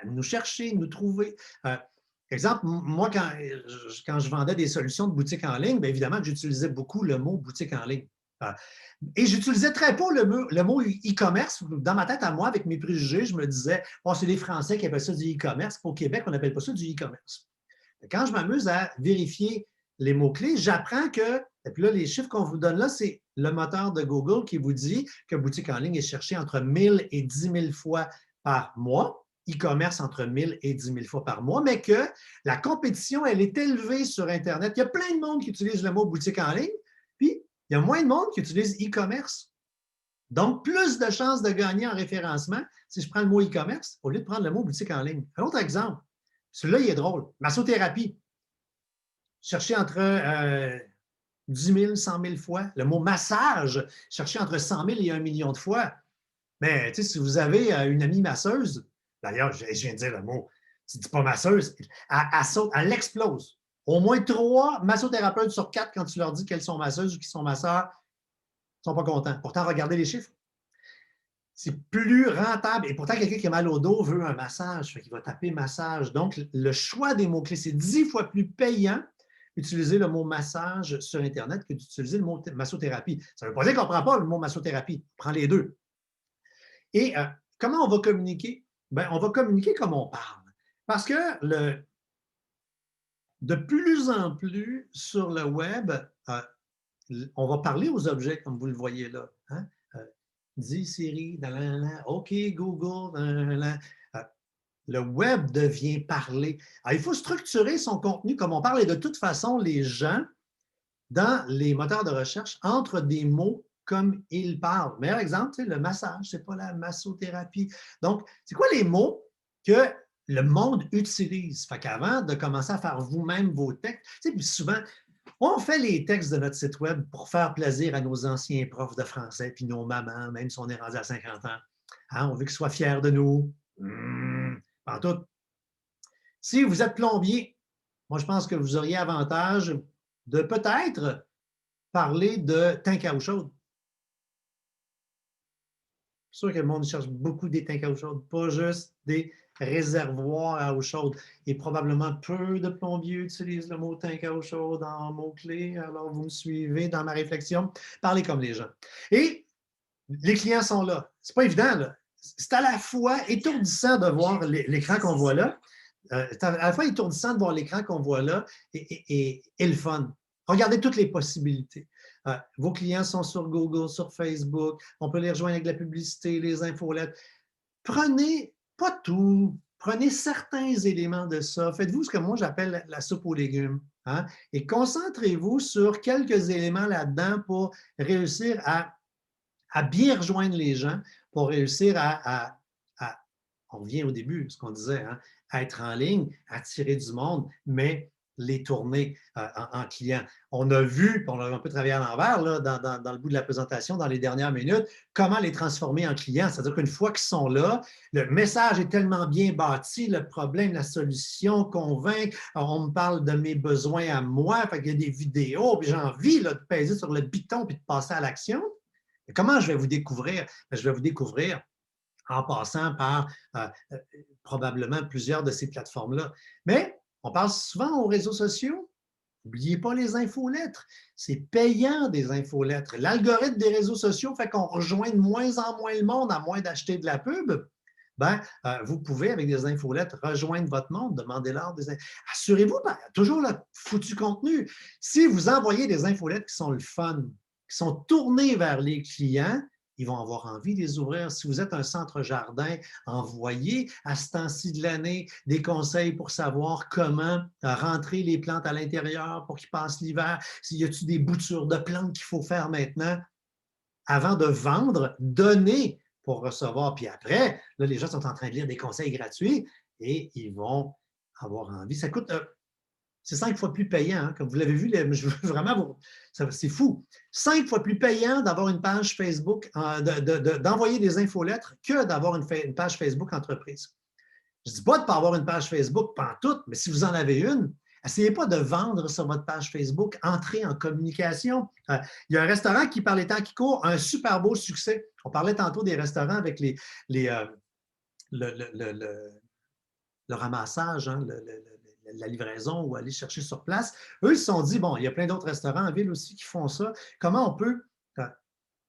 nous chercher, nous trouver. Exemple, moi, quand je vendais des solutions de boutique en ligne, bien évidemment, j'utilisais beaucoup le mot boutique en ligne. Et j'utilisais très peu le mot e-commerce. Dans ma tête à moi, avec mes préjugés, je me disais, oh, c'est les Français qui appellent ça du e-commerce. Au Québec, on n'appelle pas ça du e-commerce. Quand je m'amuse à vérifier les mots-clés, j'apprends que, et puis là, les chiffres qu'on vous donne là, c'est le moteur de Google qui vous dit que boutique en ligne est cherché entre 1000 et 10 000 fois par mois. E-commerce entre 1000 et 10 000 fois par mois, mais que la compétition, elle est élevée sur Internet. Il y a plein de monde qui utilise le mot boutique en ligne, puis il y a moins de monde qui utilise e-commerce. Donc, plus de chances de gagner en référencement si je prends le mot e-commerce au lieu de prendre le mot boutique en ligne. Un autre exemple, celui-là, il est drôle. Massothérapie. Cherchez entre 10 000, 100 000 fois. Le mot massage, cherchez entre 100 000 et 1 million de fois. Mais si vous avez une amie masseuse, d'ailleurs, je viens de dire le mot, tu ne dis pas masseuse, elle explose. Au moins 3 massothérapeutes sur 4, quand tu leur dis qu'elles sont masseuses ou qu'ils sont masseurs, ne sont pas contents. Pourtant, regardez les chiffres. C'est plus rentable. Et pourtant, quelqu'un qui a mal au dos veut un massage. Fait qu'il va taper massage. Donc, le choix des mots-clés, c'est 10 fois plus payant d'utiliser le mot massage sur Internet que d'utiliser le mot massothérapie. Ça ne veut pas dire qu'on ne prend pas le mot massothérapie. On prend les deux. Et comment on va communiquer? Bien, on va communiquer comme on parle. Parce que de plus en plus sur le web, on va parler aux objets, comme vous le voyez là. Hein? Dis Siri, OK, Google, le web devient parler. Alors, il faut structurer son contenu comme on parle. Et de toute façon, les gens, dans les moteurs de recherche, entrent des mots comme ils parlent. Meilleur exemple, le massage, c'est pas la massothérapie. Donc, c'est quoi les mots que le monde utilise? Fait qu'avant de commencer à faire vous-même vos textes, puis souvent, on fait les textes de notre site web pour faire plaisir à nos anciens profs de français, puis nos mamans, même si on est rendu à 50 ans. Hein, on veut qu'ils soient fiers de nous. En tout. Si vous êtes plombier, moi, je pense que vous auriez avantage de peut-être parler de tank à eau chaude. Je suis sûr que le monde cherche beaucoup des tanks à eau chaude, pas juste des réservoirs à eau chaude. Et probablement peu de plombiers utilisent le mot tank à eau chaude en mots-clés. Alors, vous me suivez dans ma réflexion. Parlez comme les gens. Et les clients sont là. C'est pas évident, là. C'est à la fois étourdissant de voir l'écran qu'on voit là. C'est à la fois étourdissant de voir l'écran qu'on voit là et le fun. Regardez toutes les possibilités. Vos clients sont sur Google, sur Facebook. On peut les rejoindre avec de la publicité, les infolettes. Prenez pas tout. Prenez certains éléments de ça. Faites-vous ce que moi j'appelle la soupe aux légumes. Hein? Et concentrez-vous sur quelques éléments là-dedans pour réussir à bien rejoindre les gens, pour réussir on revient au début, ce qu'on disait, hein, à être en ligne, attirer du monde, mais les tourner en client. On a vu, on a un peu travaillé à l'envers là, dans le bout de la présentation, dans les dernières minutes, comment les transformer en clients. C'est-à-dire qu'une fois qu'ils sont là, le message est tellement bien bâti, le problème, la solution, convaincre, on me parle de mes besoins à moi, fait qu'il y a des vidéos, puis j'ai envie là, de peser sur le piton puis de passer à l'action. Et comment je vais vous découvrir? Je vais vous découvrir en passant par probablement plusieurs de ces plateformes-là. Mais on parle souvent aux réseaux sociaux. N'oubliez pas les infolettres. C'est payant des infolettres. L'algorithme des réseaux sociaux fait qu'on rejoint de moins en moins le monde, à moins d'acheter de la pub. Ben, vous pouvez, avec des infolettres, rejoindre votre monde, demandez-leur des assurez-vous, toujours le foutu contenu. Si vous envoyez des infolettres qui sont le fun, qui sont tournées vers les clients, ils vont avoir envie de les ouvrir. Si vous êtes un centre jardin, envoyez à ce temps-ci de l'année des conseils pour savoir comment rentrer les plantes à l'intérieur pour qu'ils passent l'hiver. S'il y a-t-il des boutures de plantes qu'il faut faire maintenant? Avant de vendre, donnez pour recevoir. Puis après, là, les gens sont en train de lire des conseils gratuits et ils vont avoir envie. Ça coûte... c'est 5 fois plus payant, hein, comme vous l'avez vu, je veux vraiment c'est fou. 5 fois plus payant d'avoir une page Facebook, d'envoyer des infolettres que d'avoir une page Facebook entreprise. Je ne dis pas de ne pas avoir une page Facebook pantoute, mais si vous en avez une, essayez pas de vendre sur votre page Facebook, entrez en communication. Il y a un restaurant qui, par les temps qui courent, a un super beau succès. On parlait tantôt des restaurants avec le ramassage, hein, la livraison ou aller chercher sur place. Eux, ils se sont dit, bon, il y a plein d'autres restaurants en ville aussi qui font ça. Comment on peut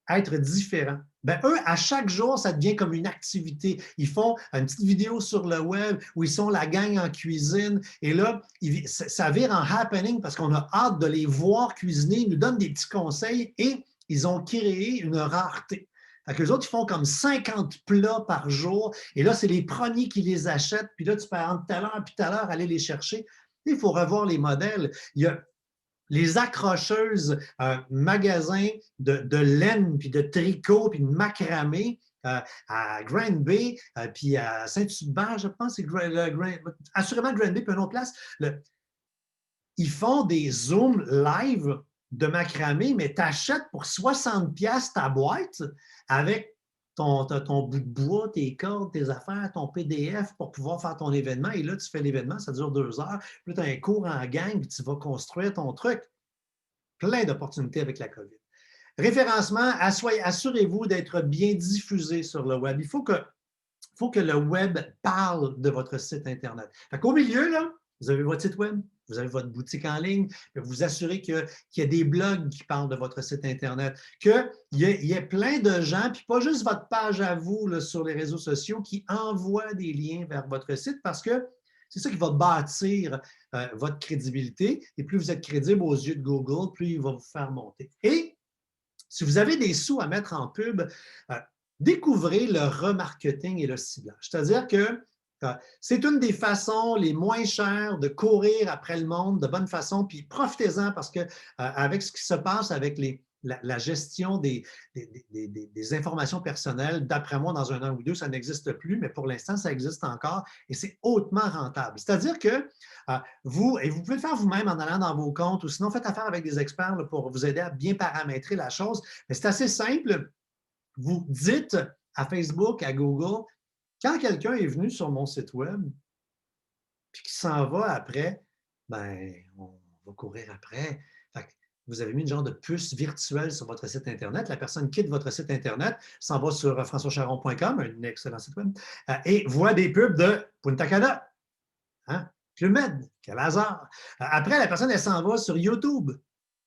être différent? Ben, eux, à chaque jour, ça devient comme une activité. Ils font une petite vidéo sur le web où ils sont la gang en cuisine. Et là, ça vire en happening parce qu'on a hâte de les voir cuisiner. Ils nous donnent des petits conseils et ils ont créé une rareté. Fait que les autres, ils font comme 50 plats par jour. Et là, c'est les premiers qui les achètent. Puis là, tu peux entre tout à l'heure puis tout à l'heure aller les chercher. Il faut revoir les modèles. Il y a les accrocheuses magasins de laine, puis de tricot, puis de macramé à Grand Bay, puis à Saint-Hubert, je pense, c'est assurément Grand Bay, puis une autre place. Ils font des Zooms live de macramé, mais tu achètes pour 60$ ta boîte avec ton bout de bois, tes cordes, tes affaires, ton PDF pour pouvoir faire ton événement. Et là, tu fais l'événement, ça dure 2 heures. Puis tu as un cours en gang, puis tu vas construire ton truc. Plein d'opportunités avec la COVID. Référencement, assurez-vous d'être bien diffusé sur le web. Il faut que le web parle de votre site Internet. Au milieu, là, vous avez votre site web, vous avez votre boutique en ligne, vous vous assurez qu'il y a des blogs qui parlent de votre site Internet, qu'il y ait plein de gens, puis pas juste votre page à vous là, sur les réseaux sociaux, qui envoient des liens vers votre site parce que c'est ça qui va bâtir votre crédibilité. Et plus vous êtes crédible aux yeux de Google, plus il va vous faire monter. Et si vous avez des sous à mettre en pub, découvrez le remarketing et le ciblage. C'est-à-dire que c'est une des façons les moins chères de courir après le monde de bonne façon, puis profitez-en parce qu'avec ce qui se passe avec la gestion des informations personnelles, d'après moi, dans 1 an ou 2, ça n'existe plus, mais pour l'instant, ça existe encore et c'est hautement rentable. C'est-à-dire que vous pouvez le faire vous-même en allant dans vos comptes ou sinon faites affaire avec des experts là, pour vous aider à bien paramétrer la chose. Mais c'est assez simple. Vous dites à Facebook, à Google, quand quelqu'un est venu sur mon site web puis qu'il s'en va après, ben, on va courir après. Fait que vous avez mis une genre de puce virtuelle sur votre site Internet. La personne quitte votre site Internet, s'en va sur françoischaron.com, un excellent site web, et voit des pubs de Punta Cana. Hein? Club Med, quel hasard. Après, la personne, elle s'en va sur YouTube.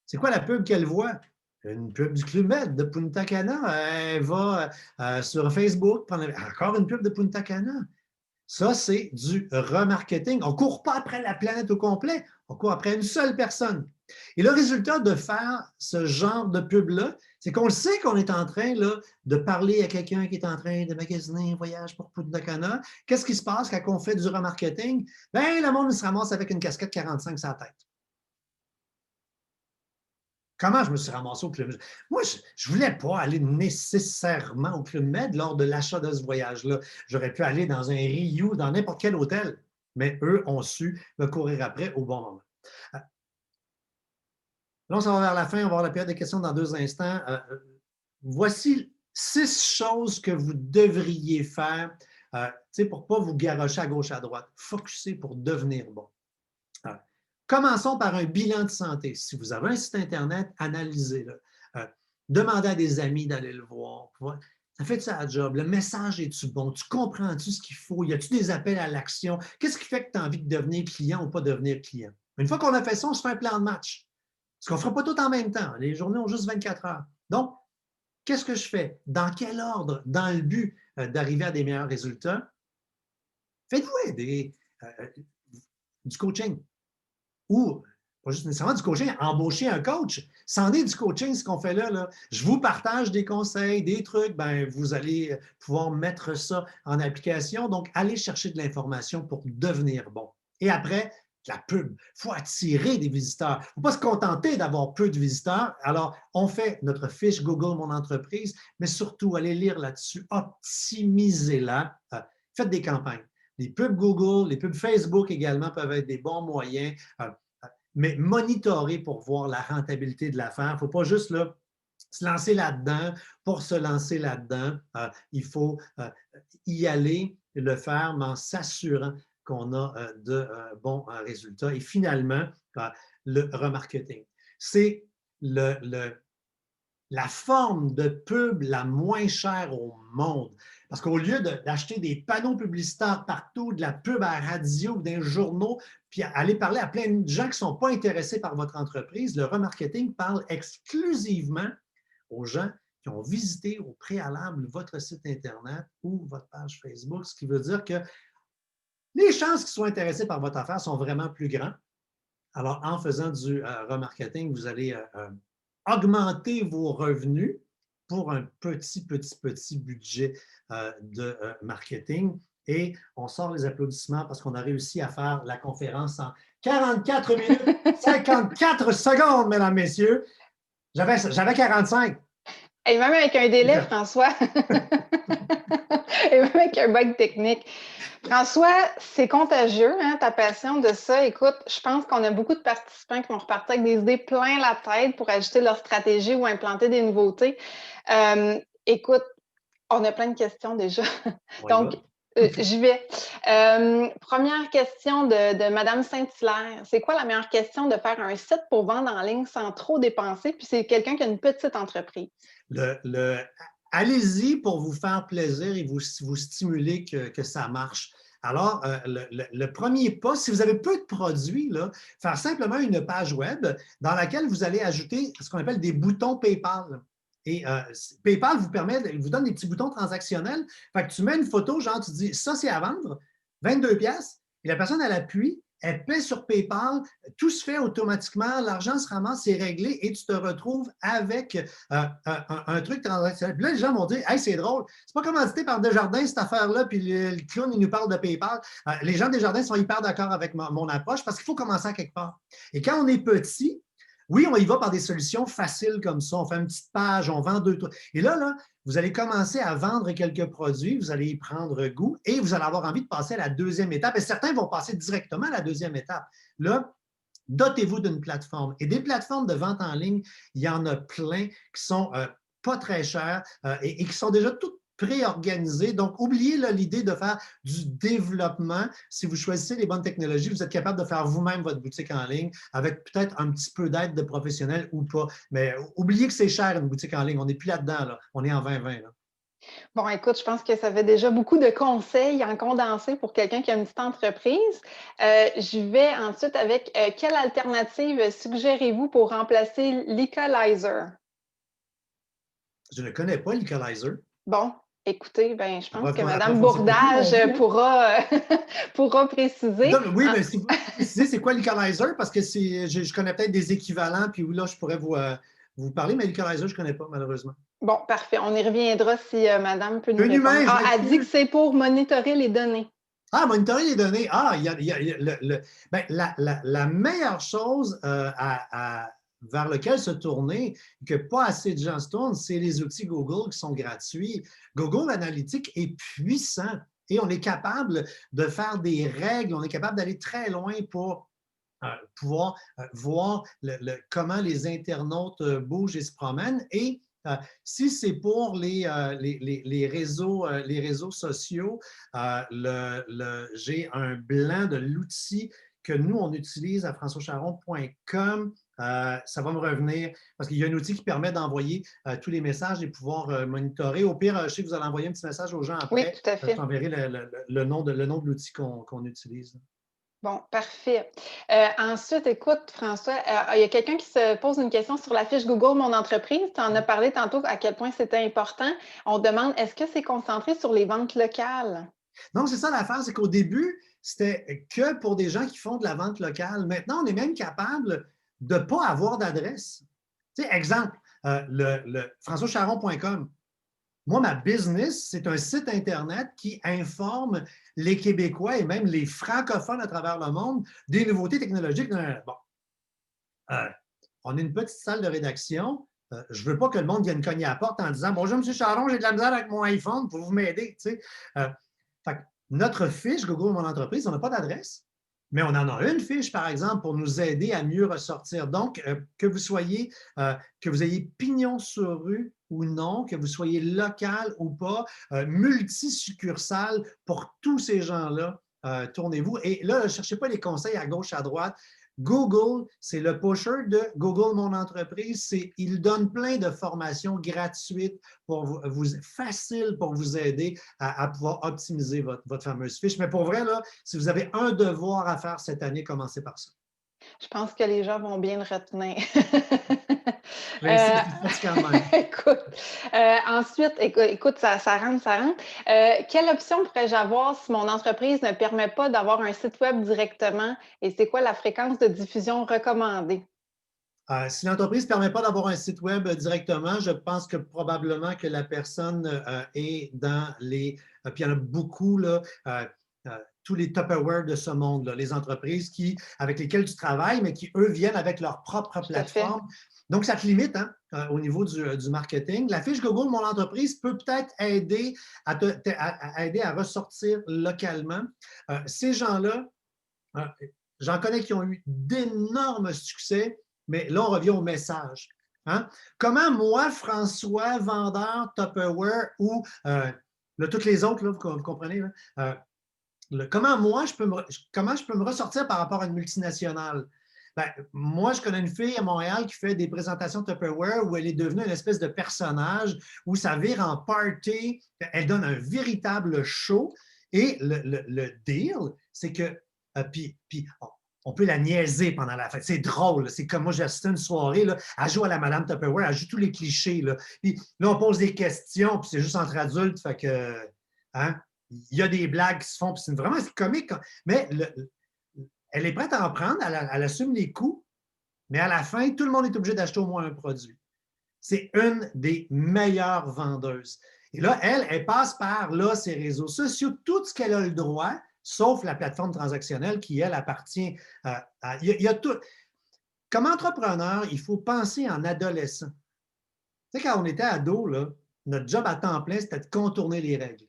C'est quoi la pub qu'elle voit? Une pub du Club Med de Punta Cana. Elle va sur Facebook, prendre encore une pub de Punta Cana. Ça, c'est du remarketing. On ne court pas après la planète au complet, on court après une seule personne. Et le résultat de faire ce genre de pub-là, c'est qu'on le sait qu'on est en train là, de parler à quelqu'un qui est en train de magasiner un voyage pour Punta Cana. Qu'est-ce qui se passe quand on fait du remarketing? Bien, le monde se ramasse avec une casquette 45 sur la tête. Comment je me suis ramassé au Club Med? Moi, je ne voulais pas aller nécessairement au Club Med lors de l'achat de ce voyage-là. J'aurais pu aller dans un Riu, dans n'importe quel hôtel, mais eux ont su me courir après au bon moment. Là, on s'en va vers la fin, on va avoir la période de questions dans 2 instants. Voici 6 choses que vous devriez faire pour ne pas vous garrocher à gauche, à droite. Focuser pour devenir bon. Commençons par un bilan de santé. Si vous avez un site Internet, analysez-le. Demandez à des amis d'aller le voir. Ça fait ça la job? Le message est-tu bon? Tu comprends-tu ce qu'il faut? Y a-tu des appels à l'action? Qu'est-ce qui fait que tu as envie de devenir client ou pas devenir client? Une fois qu'on a fait ça, on se fait un plan de match. Parce qu'on ne fera pas tout en même temps. Les journées ont juste 24 heures. Donc, qu'est-ce que je fais? Dans quel ordre? Dans le but d'arriver à des meilleurs résultats? Faites-vous aider du coaching. Ou, pas juste nécessairement du coaching, embaucher un coach. C'en est du coaching, ce qu'on fait là. Je vous partage des conseils, des trucs, ben, vous allez pouvoir mettre ça en application. Donc, allez chercher de l'information pour devenir bon. Et après, la pub. Il faut attirer des visiteurs. Il ne faut pas se contenter d'avoir peu de visiteurs. Alors, on fait notre fiche Google Mon Entreprise, mais surtout, allez lire là-dessus, optimisez-la, faites des campagnes. Les pubs Google, les pubs Facebook également peuvent être des bons moyens, mais monitorer pour voir la rentabilité de l'affaire. Il ne faut pas juste là, se lancer là-dedans pour se lancer là-dedans. Il faut y aller, le faire, mais en s'assurant qu'on a de bons résultats. Et finalement, le remarketing. C'est la forme de pub la moins chère au monde. Parce qu'au lieu d'acheter des panneaux publicitaires partout, de la pub à la radio, des journaux, puis aller parler à plein de gens qui ne sont pas intéressés par votre entreprise, le remarketing parle exclusivement aux gens qui ont visité au préalable votre site Internet ou votre page Facebook, ce qui veut dire que les chances qu'ils soient intéressés par votre affaire sont vraiment plus grandes. Alors, en faisant du remarketing, vous allez augmenter vos revenus pour un petit budget de marketing. Et on sort les applaudissements parce qu'on a réussi à faire la conférence en 44 minutes, 54 secondes, mesdames, messieurs. J'avais 45. Et même avec un délai, François. Et même avec un bug technique. François, c'est contagieux, hein, ta passion de ça. Écoute, je pense qu'on a beaucoup de participants qui vont repartir avec des idées plein la tête pour ajuster leur stratégie ou implanter des nouveautés. Écoute, on a plein de questions déjà. Donc, j'y vais. Première question de Madame Saint-Hilaire. C'est quoi la meilleure question de faire un site pour vendre en ligne sans trop dépenser? Puis c'est quelqu'un qui a une petite entreprise. Allez-y pour vous faire plaisir et vous stimuler que ça marche. Alors, le premier pas, si vous avez peu de produits, là, faire simplement une page web dans laquelle vous allez ajouter ce qu'on appelle des boutons PayPal. Et PayPal vous donne des petits boutons transactionnels. Fait que tu mets une photo, genre tu dis ça c'est à vendre, 22 pièces, et la personne elle appuie, elle paie sur PayPal, tout se fait automatiquement, l'argent se ramasse, c'est réglé et tu te retrouves avec un truc transactionnel. Puis là, les gens vont dire, hey, c'est drôle, c'est pas commandité par Desjardins cette affaire-là, puis le clown, il nous parle de PayPal. Les gens de Desjardins sont hyper d'accord avec mon approche parce qu'il faut commencer à quelque part. Et quand on est petit, oui, on y va par des solutions faciles comme ça. On fait une petite page, on vend 2, 3. Et là, vous allez commencer à vendre quelques produits, vous allez y prendre goût et vous allez avoir envie de passer à la deuxième étape. Et certains vont passer directement à la deuxième étape. Là, dotez-vous d'une plateforme. Et des plateformes de vente en ligne, il y en a plein qui sont pas très chères et qui sont déjà toutes préorganisées. Donc, oubliez l'idée de faire du développement. Si vous choisissez les bonnes technologies, vous êtes capable de faire vous-même votre boutique en ligne avec peut-être un petit peu d'aide de professionnels ou pas. Mais oubliez que c'est cher une boutique en ligne. On n'est plus là-dedans. Là. On est en 2020. Là. Bon, écoute, je pense que ça fait déjà beaucoup de conseils en condensé pour quelqu'un qui a une petite entreprise. Je vais ensuite avec quelle alternative suggérez-vous pour remplacer l'Equalizer? Je ne connais pas l'Equalizer. Bon, écoutez, ben, je pense que Mme Bourdage pourra préciser. Non, oui, mais si vous précisez c'est quoi l'Equalizer, parce que je connais peut-être des équivalents, puis là, je pourrais vous parler, mais l'Equalizer, je ne connais pas, malheureusement. Bon, parfait. On y reviendra si Madame peut nous répondre. Elle dit que c'est pour monitorer les données. Ah, monitorer les données. Ah, la meilleure chose vers lequel se tourner, que pas assez de gens se tournent, c'est les outils Google qui sont gratuits. Google Analytics est puissant et on est capable de faire des règles, on est capable d'aller très loin pour pouvoir voir comment les internautes bougent et se promènent. Et si c'est pour les réseaux sociaux, j'ai un blanc de l'outil que nous, on utilise à françoischaron.com. Ça va me revenir parce qu'il y a un outil qui permet d'envoyer tous les messages et pouvoir monitorer. Au pire, je sais que vous allez envoyer un petit message aux gens après. Oui, tout à fait. Je t'enverrai le nom de l'outil qu'on utilise. Bon, parfait. Ensuite, écoute, François, il y a quelqu'un qui se pose une question sur la fiche Google Mon entreprise. Tu en as parlé tantôt à quel point c'était important. On demande, est-ce que c'est concentré sur les ventes locales? Non, c'est ça l'affaire, c'est qu'au début, c'était que pour des gens qui font de la vente locale. Maintenant, on est même capable de ne pas avoir d'adresse. Tu sais, exemple, françoischaron.com. Moi, ma business, c'est un site Internet qui informe les Québécois et même les francophones à travers le monde des nouveautés technologiques. Bon, on est une petite salle de rédaction. Je ne veux pas que le monde vienne cogner à la porte en disant « Bonjour, M. Charon, j'ai de la misère avec mon iPhone, pour vous m'aider. » Notre fiche Google Mon entreprise, on n'a pas d'adresse, mais on en a une fiche, par exemple, pour nous aider à mieux ressortir. Donc, que vous ayez pignon sur rue ou non, que vous soyez local ou pas, multi-succursale, pour tous ces gens-là, tournez-vous. Et là, ne cherchez pas les conseils à gauche, à droite. Google, c'est le pusher de Google Mon entreprise. Il donne plein de formations gratuites faciles pour vous aider à pouvoir optimiser votre fameuse fiche. Mais pour vrai, là, si vous avez un devoir à faire cette année, commencez par ça. Je pense que les gens vont bien le retenir. Ensuite, écoute, ça rentre. Quelle option pourrais-je avoir si mon entreprise ne permet pas d'avoir un site web directement? Et c'est quoi la fréquence de diffusion recommandée? Si l'entreprise ne permet pas d'avoir un site web directement, je pense que probablement que la personne est dans les… puis il y en a beaucoup, là, tous les Tupperware de ce monde, là, les entreprises avec lesquelles tu travailles, mais qui, eux, viennent avec leur propre plateforme. Donc, ça te limite hein, au niveau du marketing. La fiche Google Mon entreprise peut peut-être aider aider à ressortir localement. Ces gens-là, j'en connais qui ont eu d'énormes succès, mais là, on revient au message. Hein? Comment moi, François, vendeur, Tupperware ou toutes les autres, là, vous comprenez, là, comment moi, je peux me ressortir par rapport à une multinationale? Ben, moi, je connais une fille à Montréal qui fait des présentations Tupperware où elle est devenue une espèce de personnage, où ça vire en party, elle donne un véritable show. Et le deal, c'est que, puis on peut la niaiser pendant la fête. C'est drôle. C'est comme moi, j'ai assisté à une soirée, là, elle joue à la Madame Tupperware, elle joue tous les clichés. Là. Puis là, on pose des questions, puis c'est juste entre adultes. Fait que, hein, il y a des blagues qui se font, puis c'est vraiment comique. Mais elle est prête à en prendre, elle assume les coûts, mais à la fin, tout le monde est obligé d'acheter au moins un produit. C'est une des meilleures vendeuses. Et là, elle passe par là, ses réseaux sociaux, tout ce qu'elle a le droit, sauf la plateforme transactionnelle qui, elle, appartient à. Il y a tout. Comme entrepreneur, il faut penser en adolescent. Tu sais, quand on était ado, là, notre job à temps plein, c'était de contourner les règles.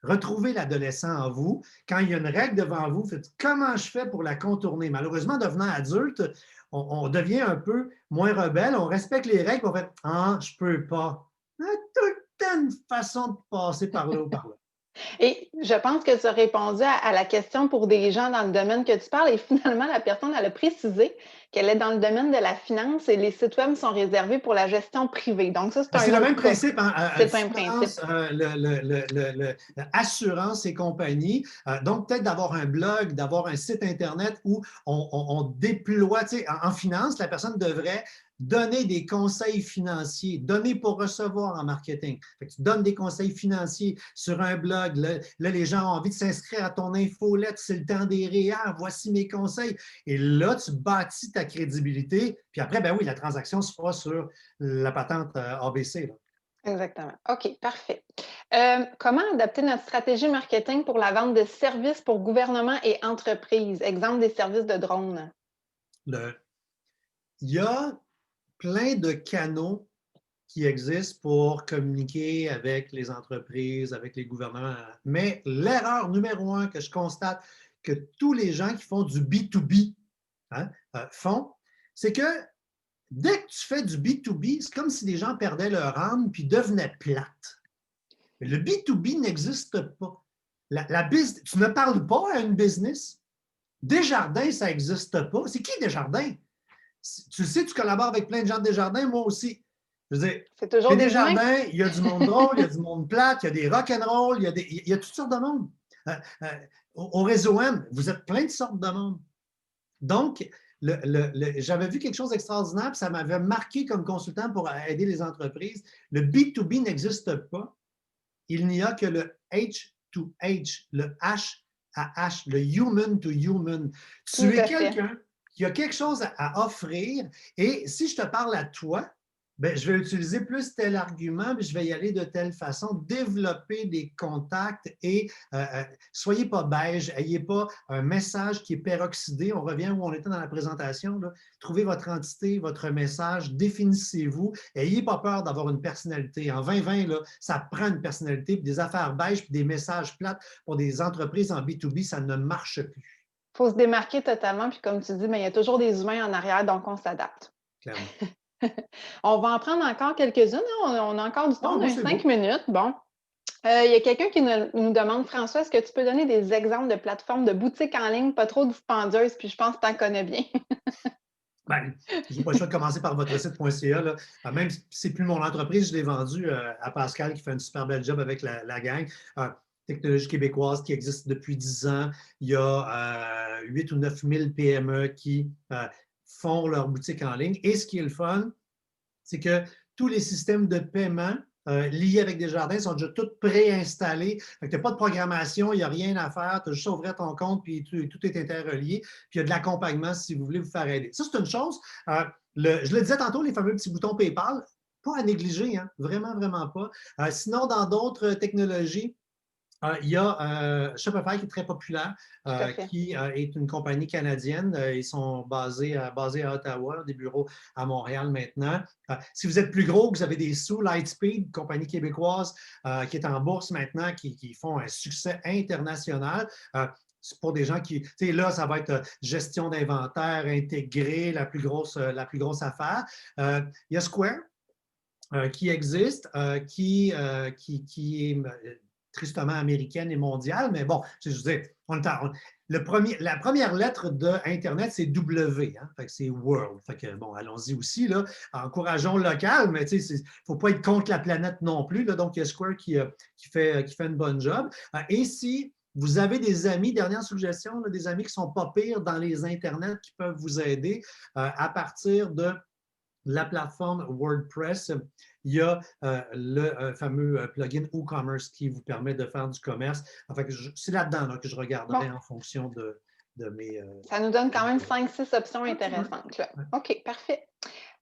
Retrouvez l'adolescent en vous. Quand il y a une règle devant vous, faites comment je fais pour la contourner. Malheureusement, devenant adulte, on devient un peu moins rebelle, on respecte les règles, on fait ah, je peux pas. Il y a tout le temps une façon de passer par là ou par là. Et je pense que tu as répondu à la question pour des gens dans le domaine que tu parles et finalement, la personne, elle a précisé qu'elle est dans le domaine de la finance et les sites web sont réservés pour la gestion privée. Donc ça, c'est C'est un le autre même cas. principe, hein, C'est le même principe. finance, assurance et compagnie. Donc, peut-être d'avoir un blog, d'avoir un site Internet où on déploie, tu sais, en finance, la personne devrait donner des conseils financiers, donner pour recevoir en marketing. Fait que tu donnes des conseils financiers sur un blog. Là, les gens ont envie de s'inscrire à ton infolette. C'est le temps des REER. Voici mes conseils. Et là, tu bâtis ta crédibilité. Puis après, ben oui, la transaction se fera sur la patente ABC. Là. Exactement. OK, parfait. Comment adapter notre stratégie marketing pour la vente de services pour gouvernement et entreprises? Exemple des services de drones. Il y a plein de canaux qui existent pour communiquer avec les entreprises, avec les gouvernements. Mais l'erreur numéro un que je constate que tous les gens qui font du B2B hein, font, c'est que dès que tu fais du B2B, c'est comme si les gens perdaient leur âme puis devenaient plates. Mais le B2B n'existe pas. Tu ne parles pas à une business. Desjardins, ça n'existe pas. C'est qui Desjardins? Tu sais, tu collabores avec plein de gens de Desjardins, moi aussi. Je veux dire, c'est toujours des Desjardins, il y a du monde drôle, il y a du monde plate, il y a des rock'n'roll, il y a toutes sortes de monde. Au réseau M, vous êtes plein de sortes de monde. Donc, j'avais vu quelque chose d'extraordinaire, puis ça m'avait marqué comme consultant pour aider les entreprises. Le B2B n'existe pas. Il n'y a que le H2H, le H à H, le human to human. Tu es quelqu'un qui a quelque chose à offrir et si je te parle à toi, ben, je vais utiliser plus tel argument, mais je vais y aller de telle façon, développer des contacts et soyez pas beige, ayez pas un message qui est peroxydé. On revient où on était dans la présentation. Là. Trouvez votre entité, votre message, définissez-vous. Ayez pas peur d'avoir une personnalité. En 2020, là, ça prend une personnalité, puis des affaires beige, puis des messages plates pour des entreprises en B2B, ça ne marche plus. Il faut se démarquer totalement, puis comme tu dis, mais il y a toujours des humains en arrière, donc on s'adapte. Clairement. On va en prendre encore quelques-unes. On a encore du temps, on a 5 minutes. Bon. Il y a quelqu'un qui nous demande, François, est-ce que tu peux donner des exemples de plateformes de boutiques en ligne pas trop dispendieuses? Puis je pense que tu en connais bien. Ben, je n'ai pas le choix de commencer par votre site.ca. Même si ce n'est plus mon entreprise, je l'ai vendu à Pascal qui fait une super belle job avec la gang. Technologie québécoise qui existe depuis 10 ans. Il y a 8 ou 9 000 PME qui font leur boutique en ligne. Et ce qui est le fun, c'est que tous les systèmes de paiement liés avec Desjardins sont déjà tous préinstallés. Tu n'as pas de programmation, il n'y a rien à faire. Tu as juste à ouvrir ton compte, puis tout est interrelié. Puis il y a de l'accompagnement si vous voulez vous faire aider. Ça, c'est une chose. Je le disais tantôt, les fameux petits boutons PayPal, pas à négliger, hein? Vraiment, vraiment pas. Sinon, dans d'autres technologies, Il y a Shopify qui est très populaire, Tout à fait. qui est une compagnie canadienne. Ils sont basés à Ottawa, des bureaux à Montréal maintenant. Si vous êtes plus gros, que vous avez des sous, Lightspeed, compagnie québécoise qui est en bourse maintenant, qui font un succès international. C'est pour des gens qui, tu sais, là, ça va être gestion d'inventaire intégrée, la plus grosse affaire. Il y a Square, qui existe, qui est tristement américaine et mondiale, mais bon, je veux dire, la première lettre d'Internet, c'est W, hein, fait que c'est World. Fait que, bon, allons-y aussi, là, encourageons le local, mais il ne faut pas être contre la planète non plus. Là, donc, il y a Square qui fait une bonne job. Et si vous avez des amis, dernière suggestion, là, des amis qui ne sont pas pires dans les Internets qui peuvent vous aider à partir de la plateforme WordPress, il y a le fameux plugin WooCommerce qui vous permet de faire du commerce. Enfin, c'est là-dedans là, que je regarderai en fonction de mes... ça nous donne quand même 5-6 options intéressantes. Là. OK, parfait.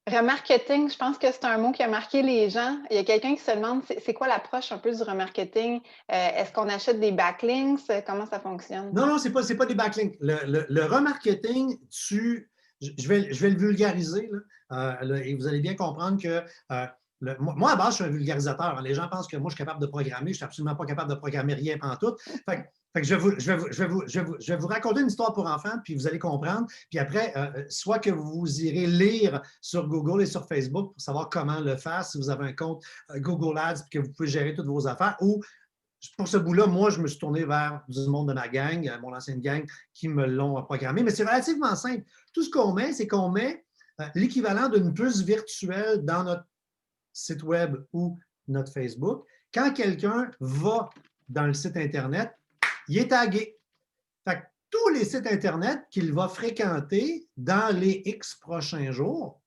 Remarketing, je pense que c'est un mot qui a marqué les gens. Il y a quelqu'un qui se demande, c'est quoi l'approche un peu du remarketing? Est-ce qu'on achète des backlinks? Comment ça fonctionne? Non, ce n'est pas des backlinks. Le remarketing, je vais le vulgariser, là, et vous allez bien comprendre que moi, à base, je suis un vulgarisateur. Hein. Les gens pensent que moi, je suis capable de programmer. Je ne suis absolument pas capable de programmer rien pantoute. Fait que je vais vous raconter une histoire pour enfants, puis vous allez comprendre. Puis après, soit que vous irez lire sur Google et sur Facebook pour savoir comment le faire si vous avez un compte Google Ads et que vous pouvez gérer toutes vos affaires, ou pour ce bout-là, moi, je me suis tourné vers du monde de ma gang, mon ancienne gang, qui me l'ont programmé. Mais c'est relativement simple. Tout ce qu'on met, c'est qu'on met l'équivalent d'une puce virtuelle dans notre site web ou notre Facebook. Quand quelqu'un va dans le site Internet, il est tagué. Fait que tous les sites Internet qu'il va fréquenter dans les X prochains jours,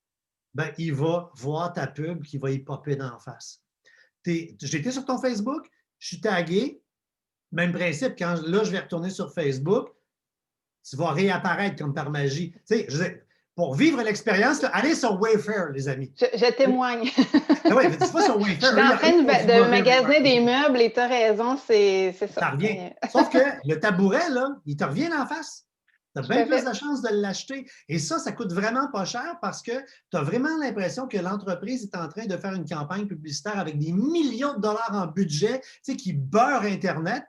ben, il va voir ta pub qui va y popper d'en face. J'étais sur ton Facebook, je suis tagué. Même principe, quand là, je vais retourner sur Facebook, tu vas réapparaître comme par magie. Tu sais, pour vivre l'expérience, allez sur Wayfair, les amis. Je témoigne. Oui, mais dis pas sur Wayfair. Je suis en train de magasiner des meubles et tu as raison, c'est ça. Ça revient. Sauf que le tabouret, là, il te revient en face. Tu as bien plus de chances de l'acheter. Et ça coûte vraiment pas cher parce que tu as vraiment l'impression que l'entreprise est en train de faire une campagne publicitaire avec des millions de dollars en budget, tu sais, qui beurrent Internet.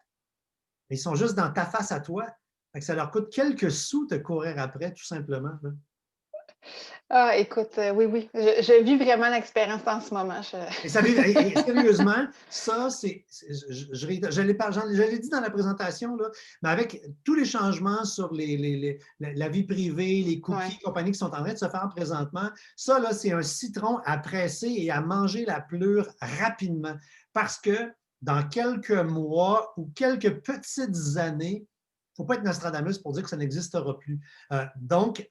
Ils sont juste dans ta face à toi. Fait que ça leur coûte quelques sous de courir après, tout simplement. Là. Ah, écoute, oui. Je vis vraiment l'expérience en ce moment. Et sérieusement, ça, je l'ai dit dans la présentation, là, mais avec tous les changements sur la vie privée, les cookies, compagnies qui sont en train de se faire présentement, ça, là, c'est un citron à presser et à manger la pleure rapidement. Parce que dans quelques mois ou quelques petites années, il ne faut pas être Nostradamus pour dire que ça n'existera plus. Donc,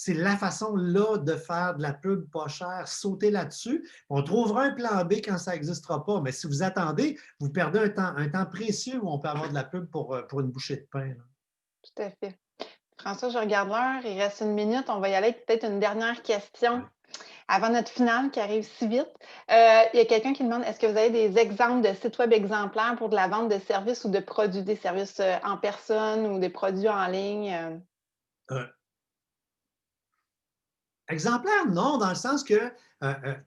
c'est la façon là de faire de la pub pas chère, sauter là-dessus. On trouvera un plan B quand ça n'existera pas, mais si vous attendez, vous perdez un temps précieux où on peut avoir de la pub pour une bouchée de pain. Là. Tout à fait. François, je regarde l'heure, il reste 1 minute. On va y aller avec peut-être une dernière question avant notre finale qui arrive si vite. Il y a quelqu'un qui demande, est-ce que vous avez des exemples de sites web exemplaires pour de la vente de services ou de produits, des services en personne ou des produits en ligne? Exemplaire, non, dans le sens que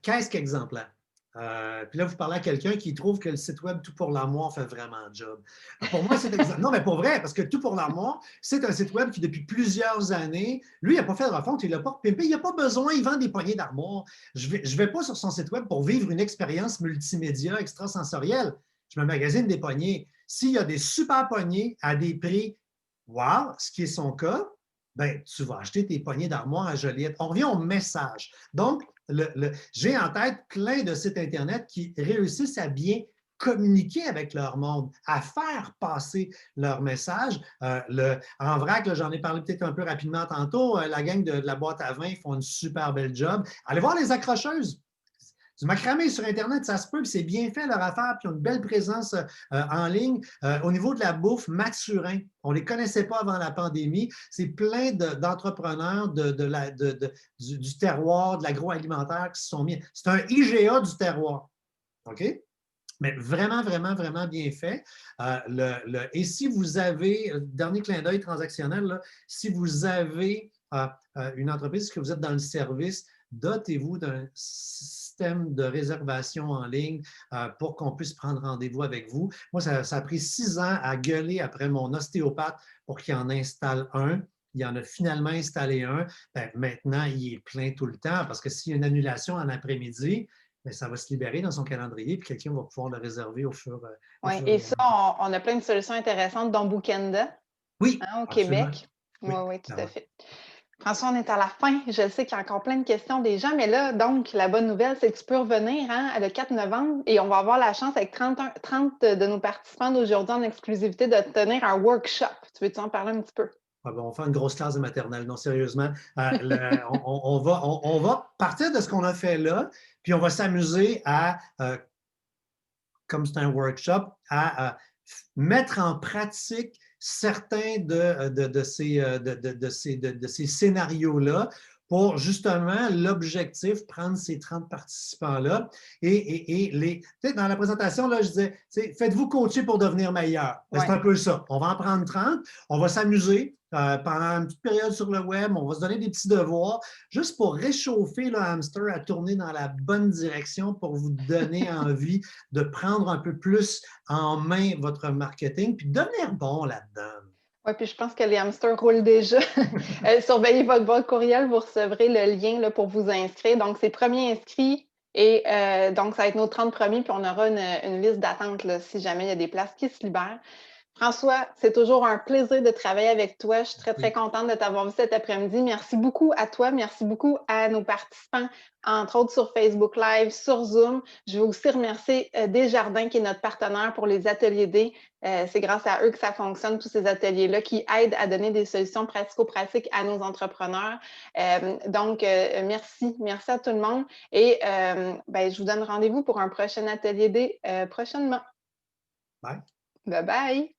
qu'est-ce qu'exemplaire? Puis là, vous parlez à quelqu'un qui trouve que le site web Tout pour l'armoire fait vraiment un job. Pour moi, c'est exemplaire. Non, mais pour vrai, parce que Tout pour l'armoire, c'est un site web qui, depuis plusieurs années, lui, il n'a pas fait de refonte, il n'a pas pimpé, il n'a pas besoin, il vend des poignées d'armoire. Je vais pas sur son site web pour vivre une expérience multimédia extrasensorielle. Je me magasine des poignées. S'il y a des super poignées à des prix, wow, ce qui est son cas, ben, tu vas acheter tes poignées d'armoire à Joliette. On revient au message. Donc, j'ai en tête plein de sites Internet qui réussissent à bien communiquer avec leur monde, à faire passer leur message. En vrac, j'en ai parlé peut-être un peu rapidement tantôt, la gang de la boîte à vin font une super belle job. Allez voir les accrocheuses. Du macramé sur Internet, ça se peut, c'est bien fait leur affaire, puis ils ont une belle présence en ligne. Au niveau de la bouffe, Mathurin, on ne les connaissait pas avant la pandémie. C'est plein d'entrepreneurs du terroir, de l'agroalimentaire qui se sont mis. C'est un IGA du terroir. OK? Mais vraiment, vraiment, vraiment bien fait. Et si vous avez, dernier clin d'œil transactionnel, là, si vous avez une entreprise, que vous êtes dans le service, dotez-vous d'un système de réservation en ligne pour qu'on puisse prendre rendez-vous avec vous. Moi, ça a pris 6 ans à gueuler après mon ostéopathe pour qu'il en installe un. Il en a finalement installé un. Ben, maintenant, il est plein tout le temps parce que s'il y a une annulation en après-midi, bien, ça va se libérer dans son calendrier puis quelqu'un va pouvoir le réserver au fur, Oui, et et à ça, mesure. on a plein de solutions intéressantes, dont Bookenda, Oui, hein, au absolument. Québec. Oui, Oui, oui, tout à clairement. fait. François, on est à la fin. Je sais qu'il y a encore plein de questions des gens, mais là, donc, la bonne nouvelle, c'est que tu peux revenir hein, le 4 novembre et on va avoir la chance avec 30 de nos participants d'aujourd'hui en exclusivité de tenir un workshop. Tu veux-tu en parler un petit peu? Ah ben, on va faire une grosse classe de maternelle. Non, sérieusement, on va partir de ce qu'on a fait là, puis on va s'amuser à, comme c'est un workshop, à mettre en pratique certains de ces scénarios-là pour justement l'objectif, prendre ces 30 participants-là dans la présentation, là, je disais, faites-vous coacher pour devenir meilleur. Ouais. C'est un peu ça. On va en prendre 30, on va s'amuser pendant une petite période sur le web, on va se donner des petits devoirs, juste pour réchauffer le hamster à tourner dans la bonne direction pour vous donner envie de prendre un peu plus en main votre marketing, puis devenir bon là-dedans. Oui, puis je pense que les hamsters roulent déjà. Surveillez votre boîte courriel, vous recevrez le lien là, pour vous inscrire. Donc, c'est premier inscrit et donc, ça va être nos 30 premiers, puis on aura une liste d'attente si jamais il y a des places qui se libèrent. François, c'est toujours un plaisir de travailler avec toi. Je suis très, très contente de t'avoir vu cet après-midi. Merci beaucoup à toi. Merci beaucoup à nos participants, entre autres sur Facebook Live, sur Zoom. Je veux aussi remercier Desjardins, qui est notre partenaire pour les ateliers D. C'est grâce à eux que ça fonctionne, tous ces ateliers-là, qui aident à donner des solutions pratico-pratiques à nos entrepreneurs. Donc, merci. Merci à tout le monde. Et je vous donne rendez-vous pour un prochain atelier D prochainement. Bye. Bye bye.